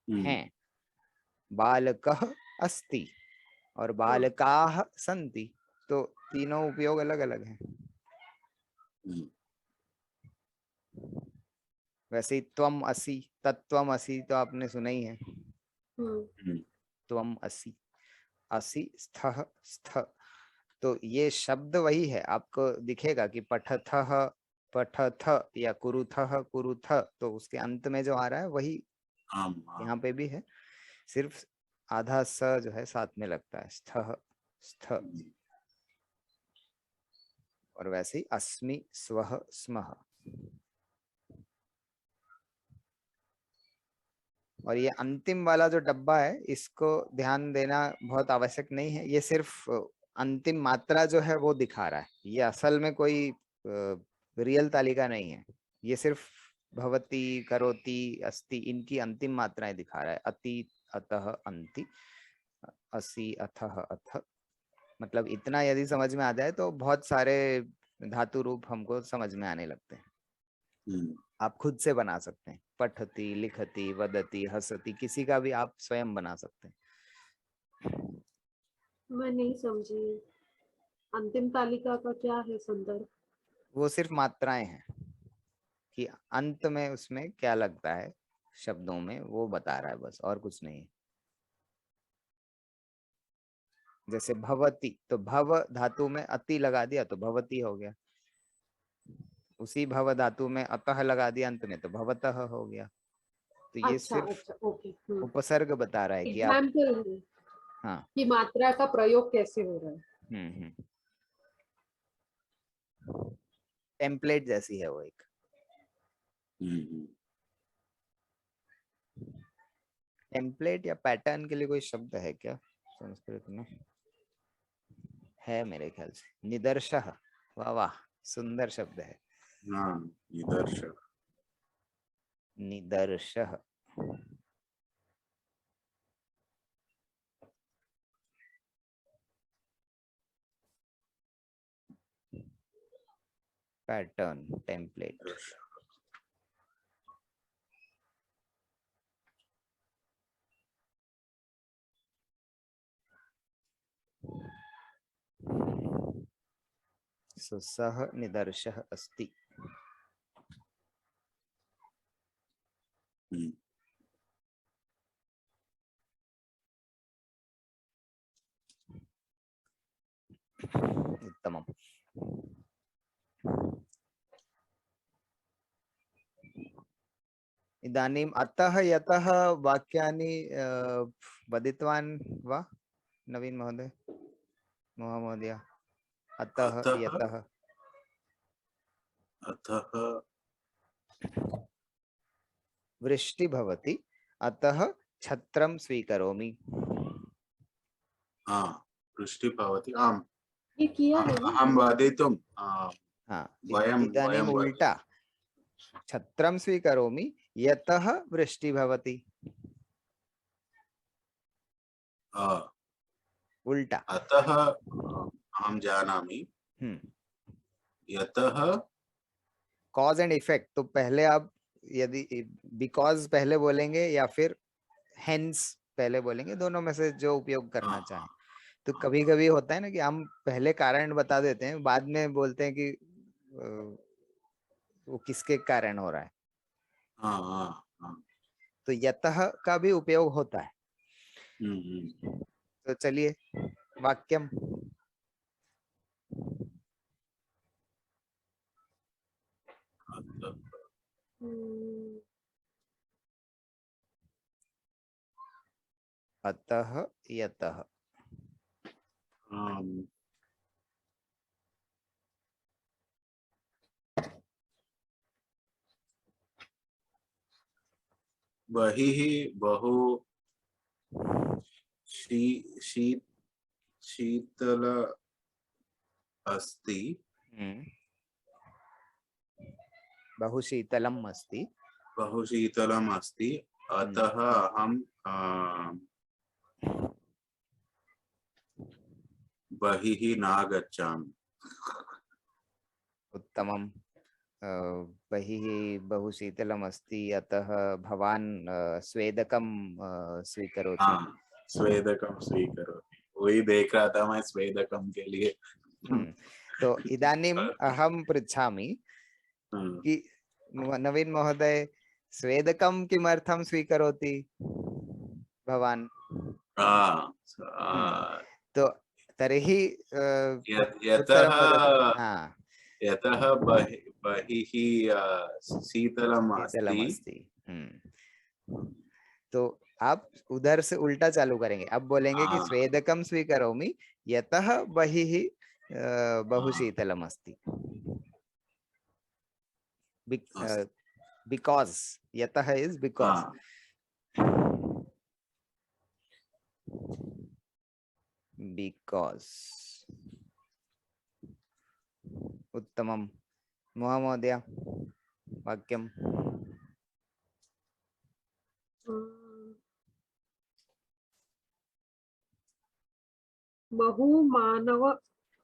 हैं, बालकः अस्ति और बालकाः सन्ति, तो तीनों उपयोग अलग अलग हैं। वैसे ही त्वम असि, तत्त्वम असि तो आपने सुना ही है, त्वम असि, असि स्थः स्थ, तो ये शब्द वही है, आपको दिखेगा कि पठथः पठथ या कुरुथः कुरुथ, तो उसके अंत में जो आ रहा है वही यहाँ पे भी है, सिर्फ आधा स जो है साथ में लगता है, स्थः स्थ। और वैसे ही अस्मि स्वः स्मः। और ये अंतिम वाला जो डब्बा है इसको ध्यान देना बहुत आवश्यक नहीं है, ये सिर्फ अंतिम मात्रा जो है वो दिखा रहा है, ये असल में कोई रियल तालिका नहीं है, ये सिर्फ भवति करोति अस्ति इनकी अंतिम मात्राएं दिखा रहा है, अति अतः अंति असि अथः अथ, मतलब इतना यदि समझ में आ जाए तो बहुत सारे धातु रूप हमको समझ में आने लगते हैं। आप खुद से बना सकते हैं, पठति लिखति वदति हसति, किसी का भी आप स्वयं बना सकते हैं। मैं नहीं समझी, अंतिम तालिका का क्या है संदर्भ? वो सिर्फ मात्राएं हैं कि अंत में उसमें क्या लगता है शब्दों में, वो बता रहा है बस, और कुछ नहीं। जैसे भवति, तो भव धातु में अति लगा दिया तो भवति हो गया, उसी भव धातु में अतः लगा दिया अंत में तो भवतः हो गया। तो ये अच्छा सिर्फ अच्छा, ओके। उपसर्ग बता रहा है कि आप, एग्जाम्पल है हाँ कि मात्रा का प्रयोग कैसे हो रहा है। टेम्पलेट जैसी है वो एक। टेम्पलेट या पैटर्न के लिए कोई शब्द है क्या संस्कृत में? है मेरे ख्याल से, निदर्शः। वाह वाह, सुंदर शब्द है। निदर्शः। निदर्शः। Pattern, template. सो सः निदर्शः अस्ति। उत्तमम्। इदानीम् अतः यतः वाक्यानि वदितवान् वा नवीन महोदय, महोदय? अतः यतः अतः वृष्टि भवति अतः छत्रं स्वीकरोमि। वृष्टि भवति, आम् ये किया है ना। अहं वदितुं हाँ, वयं इदानीम् उल्टा, छत्रं स्वीकरोमि यतः वृष्टि भवति, उल्टा। अतः अहं जानामि, यतः कॉज एंड इफेक्ट, तो पहले आप यदि बिकॉज पहले बोलेंगे या फिर हेंस पहले बोलेंगे, दोनों में से जो उपयोग करना चाहें। तो कभी कभी होता है ना कि हम पहले कारण बता देते हैं, बाद में बोलते हैं कि वो किसके कारण हो रहा है। तो यतः का भी उपयोग होता है। तो चलिए वाक्यम। अतः यतः बहिः बहु शीतल अस्ति। बहु शीतलम् अस्ति। बहु शीतलम् अस्ति, अतः अहं बहिः न गच्छामि। उत्तमम्। बहिः बहु शीतलम् अस्ति, अतः भवान् स्वेदकं स्वीकरोतु। हाँ, स्वेदकं स्वीकरोति। वही देख रहा था मैं स्वेदकं के लिए। तो इदानीम् अहं पृच्छामि कि नवीन महोदय स्वेदकं किमर्थं स्वीकरोति भवान्? तो तर्हि उत्तरं वदतु। हाँ, यतः बहिः शीतलम् अस्ति। तो आप उधर से उल्टा चालू करेंगे। अब बोलेंगे कि स्वेदकं स्वीकरोमि यतः बहिः बहु शीतलम् अस्ति। because यतः is because. Because. उत्तमं। महोदय वाक्यं। बहु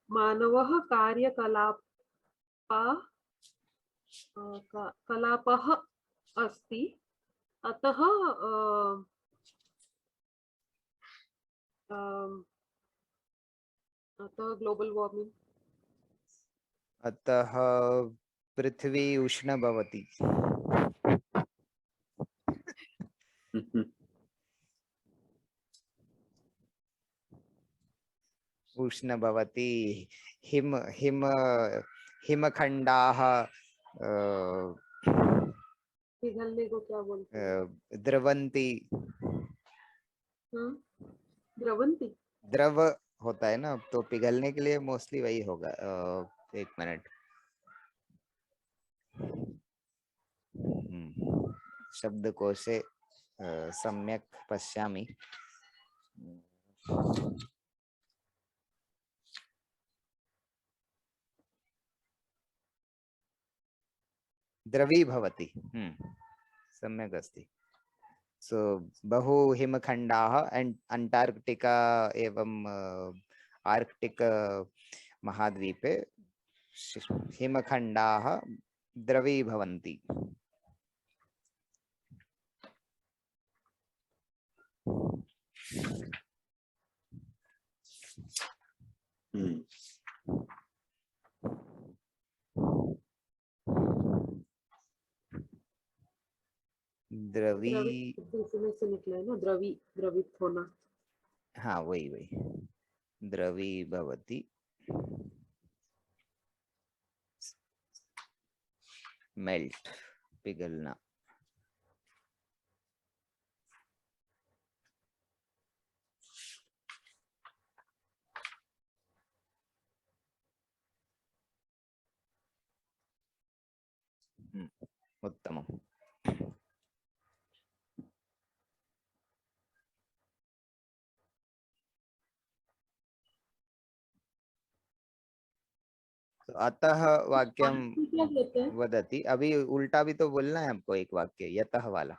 मानवः कार्यकलापः अस्ति, अतः ग्लोबल वार्मिंग। अतः पृथ्वी उष्ण भवति। उष्ण भवति। हिमखंडाः पिघलने को क्या बोलते हैं? द्रवंती। द्रवंती द्रव होता है ना, तो पिघलने के लिए मोस्टली वही होगा। एक मिनट, शब्दकोशे सम्यक पश्यामि। द्रवी भवति। सम्यक अस्ति। सो बहु हिमखंडाः अंटार्कटिका एवं आर्कटिक महाद्वीपे हिमखंडाः द्रवीभवन्ति। द्रवी से निकला है ना, द्रवित होना। हाँ, वही द्रवी भवति। मेल्ट, पिघलना। उत्तमम्। अतः वाक्यं वदति। अभी उल्टा भी तो बोलना है हमको, एक वाक्य यतः वाला।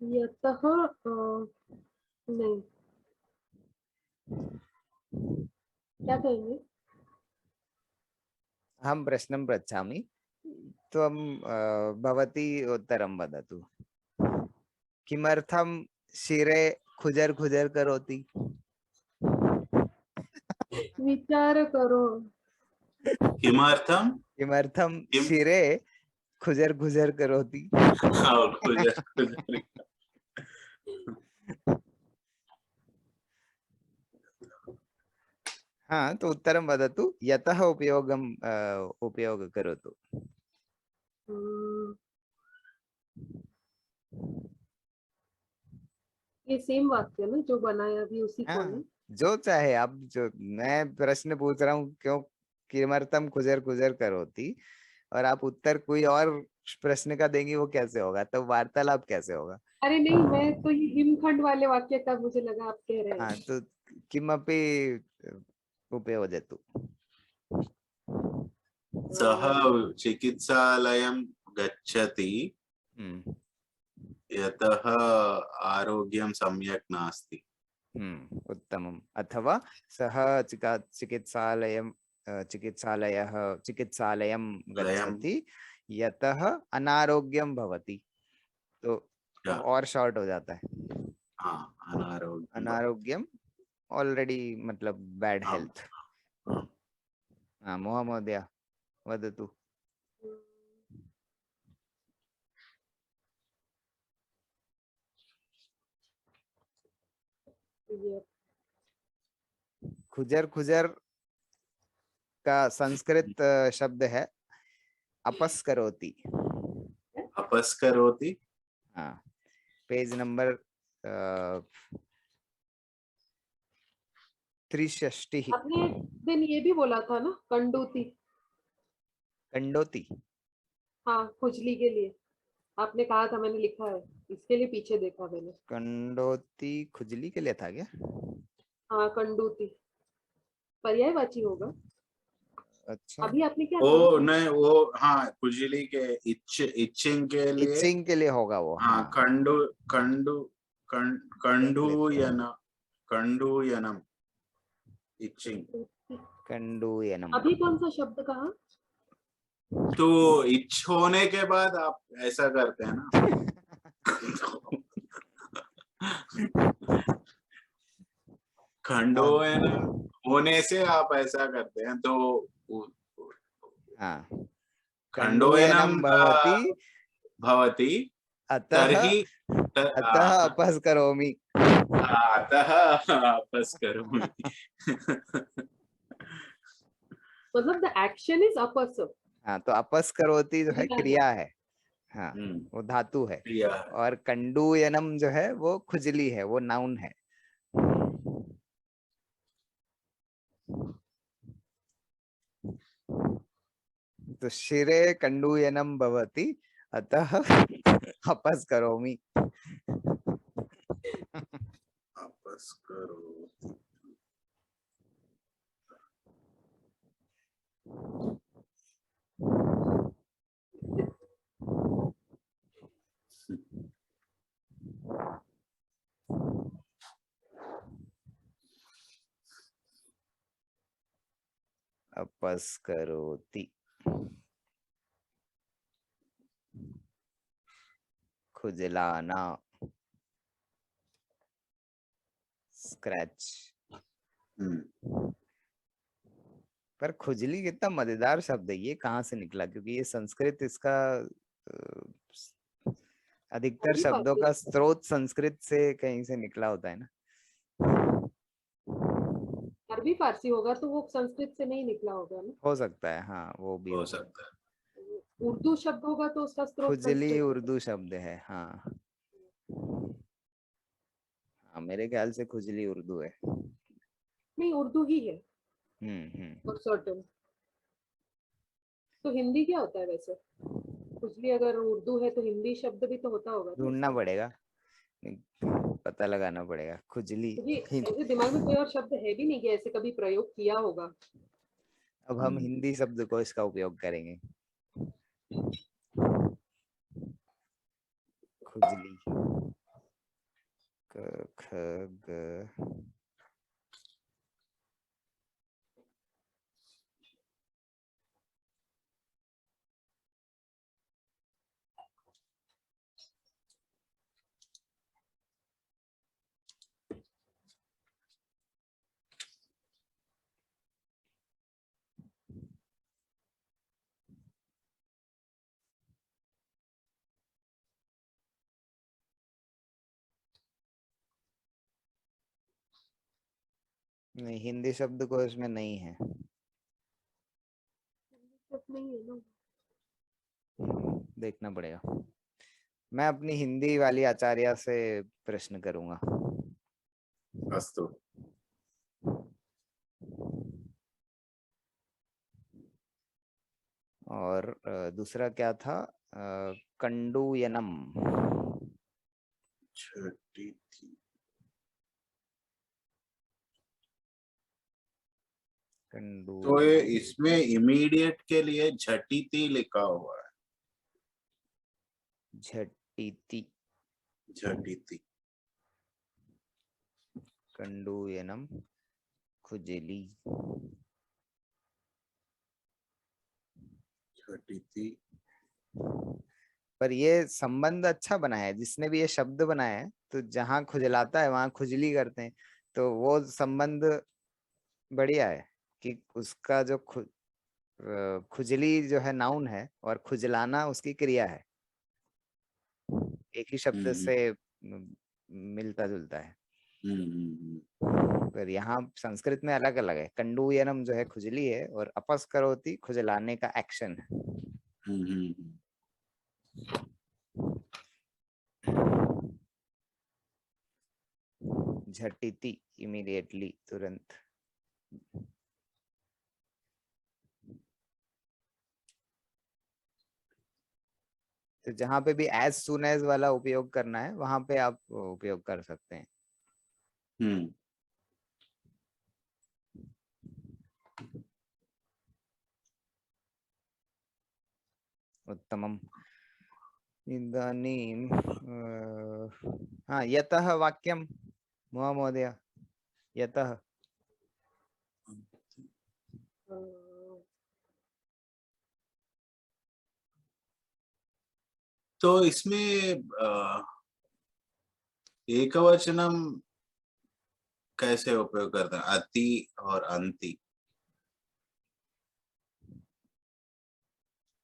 यतः नहीं, क्या कहेंगे? अहं प्रश्नं पृच्छामि, त्वं भवती उत्तरं वदतु। किमर्थं शिरे खुजर खुजर करोति? विचार करो। किमर्थं शिरे खुजर खुजर करोति? हाँ, तो उत्तरं वदतु। यतः उपयोग करोतु। ये सेम वाक्य ना जो बनाया अभी उसी को हाँ, है। जो चाहे आप, जो मैं प्रश्न पूछ रहा हूँ, क्यों किमर्थम खुजर खुजर करोति, और आप उत्तर कोई और प्रश्न का देंगी, वो कैसे होगा? तो वार्तालाप कैसे होगा? अरे नहीं, मैं तो ये हिमखंड वाले वाक्य का मुझे लगा आप कह रहे हाँ, हैं। तो किमपि उपयोजतु। सः चिकित्सालयं गच्छति हम्म यतः आरोग्यं सम्यक् नास्ति। उत्तमम्। अथवा सः चिकित्सालयं चिकित्सालयं लयं गच्छति यतः अनारोग्यं भवति। तो या, और शॉर्ट हो जाता है। हाँ, अनारोग्यं अनारोग्यम ऑलरेडी मतलब बैड हाँ, हेल्थ। हाँ। हाँ, मोह महोदय वदतु। ये खुजर खुजर का संस्कृत शब्द है अपस्करोति। अपस्करोति। हाँ, पेज नंबर 63। आपने एक दिन ये भी बोला था ना, कंडूती। कंडोती। हाँ, खुजली के लिए आपने कहा था, मैंने लिखा है, इसके लिए पीछे देखा मैंने। कंडोती खुजली के लिए था क्या? हाँ, कंडूती पर्यायवाची होगा। अच्छा, अभी आपने क्या वो कहा? नहीं, वो हाँ, खुजली के इचिंग के लिए। इचिंग के लिए होगा वो। हाँ, हाँ, कंडू कंडू कंडूयन कंडूयनम इचिंग। कंडूयनम। अभी कौन सा शब्द कहा? तो इच होने के बाद आप ऐसा करते हैं ना। खंडोयन होने से आप ऐसा करते हैं, तो हाँ, खंडोयनम कंडूयनम भवति भवति अतः तर्हि अतः अपस्करोमि। अतः वापस करोमि। मतलब द एक्शन इज अपस। हाँ, तो अपस्करोति जो है क्रिया है। हाँ, वो धातु है। क्रिया। और कंडूयनम जो है वो खुजली है, वो नाउन है। तो शिरे कंडूयनम भवति अतः अपस्करोमि। वापस करो। अपस्करोति। खुजलाना, स्क्रैच। पर खुजली कितना मजेदार शब्द है, ये कहाँ से निकला? क्योंकि ये संस्कृत, इसका अधिकतर अरबी शब्दों फारसी। का स्रोत संस्कृत से कहीं से निकला होता है ना। अरबी फारसी होगा तो वो संस्कृत से नहीं निकला होगा ना। हो सकता है, हाँ, वो भी हो हो। सकता है। उर्दू शब्द होगा तो उसका स्रोत खुजली संस्कृत। उर्दू शब्द है, हाँ। हाँ, मेरे ख्याल से खुजली उर्दू है। नहीं, उर्दू ही है हम्म। For certain. तो हिंदी क्या होता है वैसे? खुजली अगर उर्दू है तो हिंदी शब्द भी तो होता होगा ना ढूंढना उसका। पड़ेगा, पता लगाना पड़ेगा खुजली। मुझे ऐसे दिमाग में कोई और शब्द है भी नहीं कि ऐसे कभी प्रयोग किया होगा। अब हम हिंदी शब्द को इसका उपयोग करेंगे। खुजली, क ख ग। नहीं, हिंदी शब्द को इसमें नहीं है। नहीं है ना। देखना पड़ेगा। मैं अपनी हिंदी वाली आचार्य से प्रश्न करूंगा। अस्तु। और दूसरा क्या था? कंडूयनम। झटिति। तो ये इसमें इमीडिएट के लिए झटिति लिखा हुआ है। झटिति। झटिति। कंडूयनम खुजली। झटिति। पर ये संबंध अच्छा बनाया है जिसने भी ये शब्द बनाया है, तो जहां खुजलाता है वहां खुजली करते हैं, तो वो संबंध बढ़िया है कि उसका जो खुजली जो है नाउन है और खुजलाना उसकी क्रिया है, एक ही शब्द से मिलता जुलता है। पर यहाँ संस्कृत में अलग अलग है। कंडूयनम जो है खुजली है और अपस करोति खुजलाने का एक्शन है। झटिति इमीडिएटली, तुरंत। तो जहां पे भी एज सुन एज वाला उपयोग करना है वहां पे आप उपयोग कर सकते हैं। उत्तमम्। इदानीं यतः वाक्यं महोदय, यतः। तो इसमें एकवचनम कैसे उपयोग करते हैं? अति और अंति।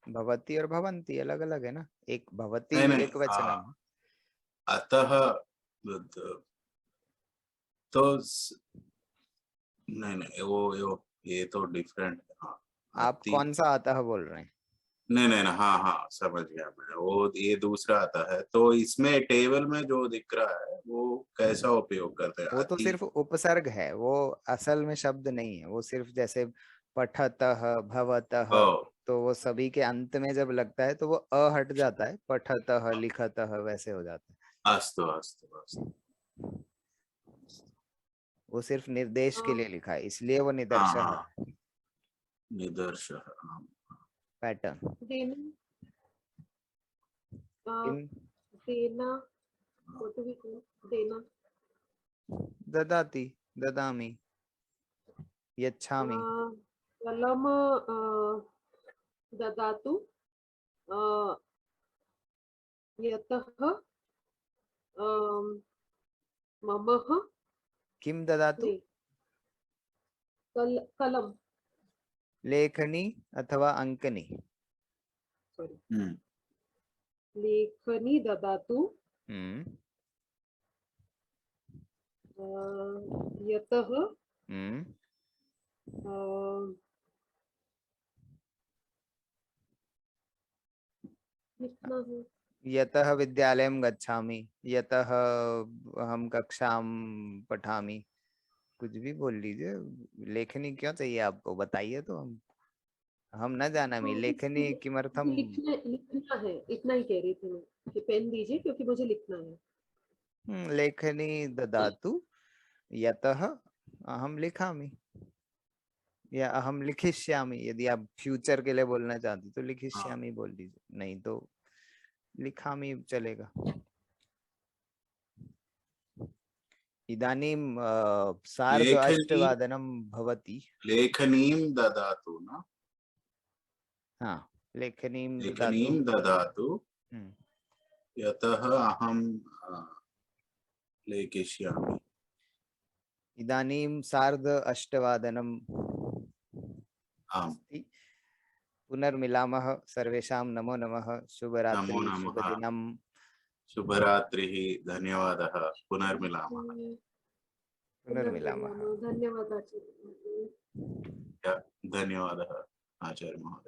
भवति और भवन्ति अलग अलग है ना। एक भवति नहीं, एक वचनम। अतः तो नहीं वो ये तो डिफरेंट है। आप कौन सा अतः बोल रहे हैं? नहीं, हाँ समझ गया मैं। वो ये दूसरा आता है। तो इसमें टेबल में जो दिख रहा है वो कैसा उपयोग करते हैं? वो तो सिर्फ उपसर्ग है, वो असल में शब्द नहीं है। वो सिर्फ जैसे पठतः, भवतः, तो वो सभी के अंत में जब लगता है तो वो अ हट जाता है, पठतः, लिखतः वैसे हो जाता है। अस्तु अस्तु अस्तु। वो सिर्फ निर्देश के लिए लिखा है, इसलिए वो निदर्शः है। निदर्शः पैटर्न। देना, what do we call देना? ददाति, ददामि, यच्छामि। कलम ददातु, यतः ममः। किम ददातु? कलम। लेखनी अथवा अंकनी। सॉरी, लेखनी ददातु, यतः लिखना है। यतः विद्यालयं गच्छामि, यतः हम कक्षां पठामि, कुछ भी बोल लीजिए। लेखनी क्यों चाहिए आपको, बताइए तो हम न जानामि। लेखनी किमर्थम? लिखना है, इतना ही कह रही थी मैं कि पेन दीजिए क्योंकि मुझे लिखना है। लेखनी ददातु, यतः अहम लिखामि या अहम लिखिष्यामि। यदि आप फ्यूचर के लिए बोलना चाहते तो लिखिष्यामि बोल दीजिए, नहीं तो लिखामि चलेगा। इदानीं सार्ध अष्टवादनं भवति। लेखनीं ददातु ना? हाँ, लेखनीं ददातु, यतः अहं लेखिष्यामि। इदानीं सार्ध अष्टवादनं अस्ति। पुनर्मिलामः। सर्वेषां नमो नमः। शुभरात्रि, शुभदिनम्। शुभरात्रिः। धन्यवादः। पुनर्मिलामः। धन्यवाद। धन्यवादः आचार्य महोदय।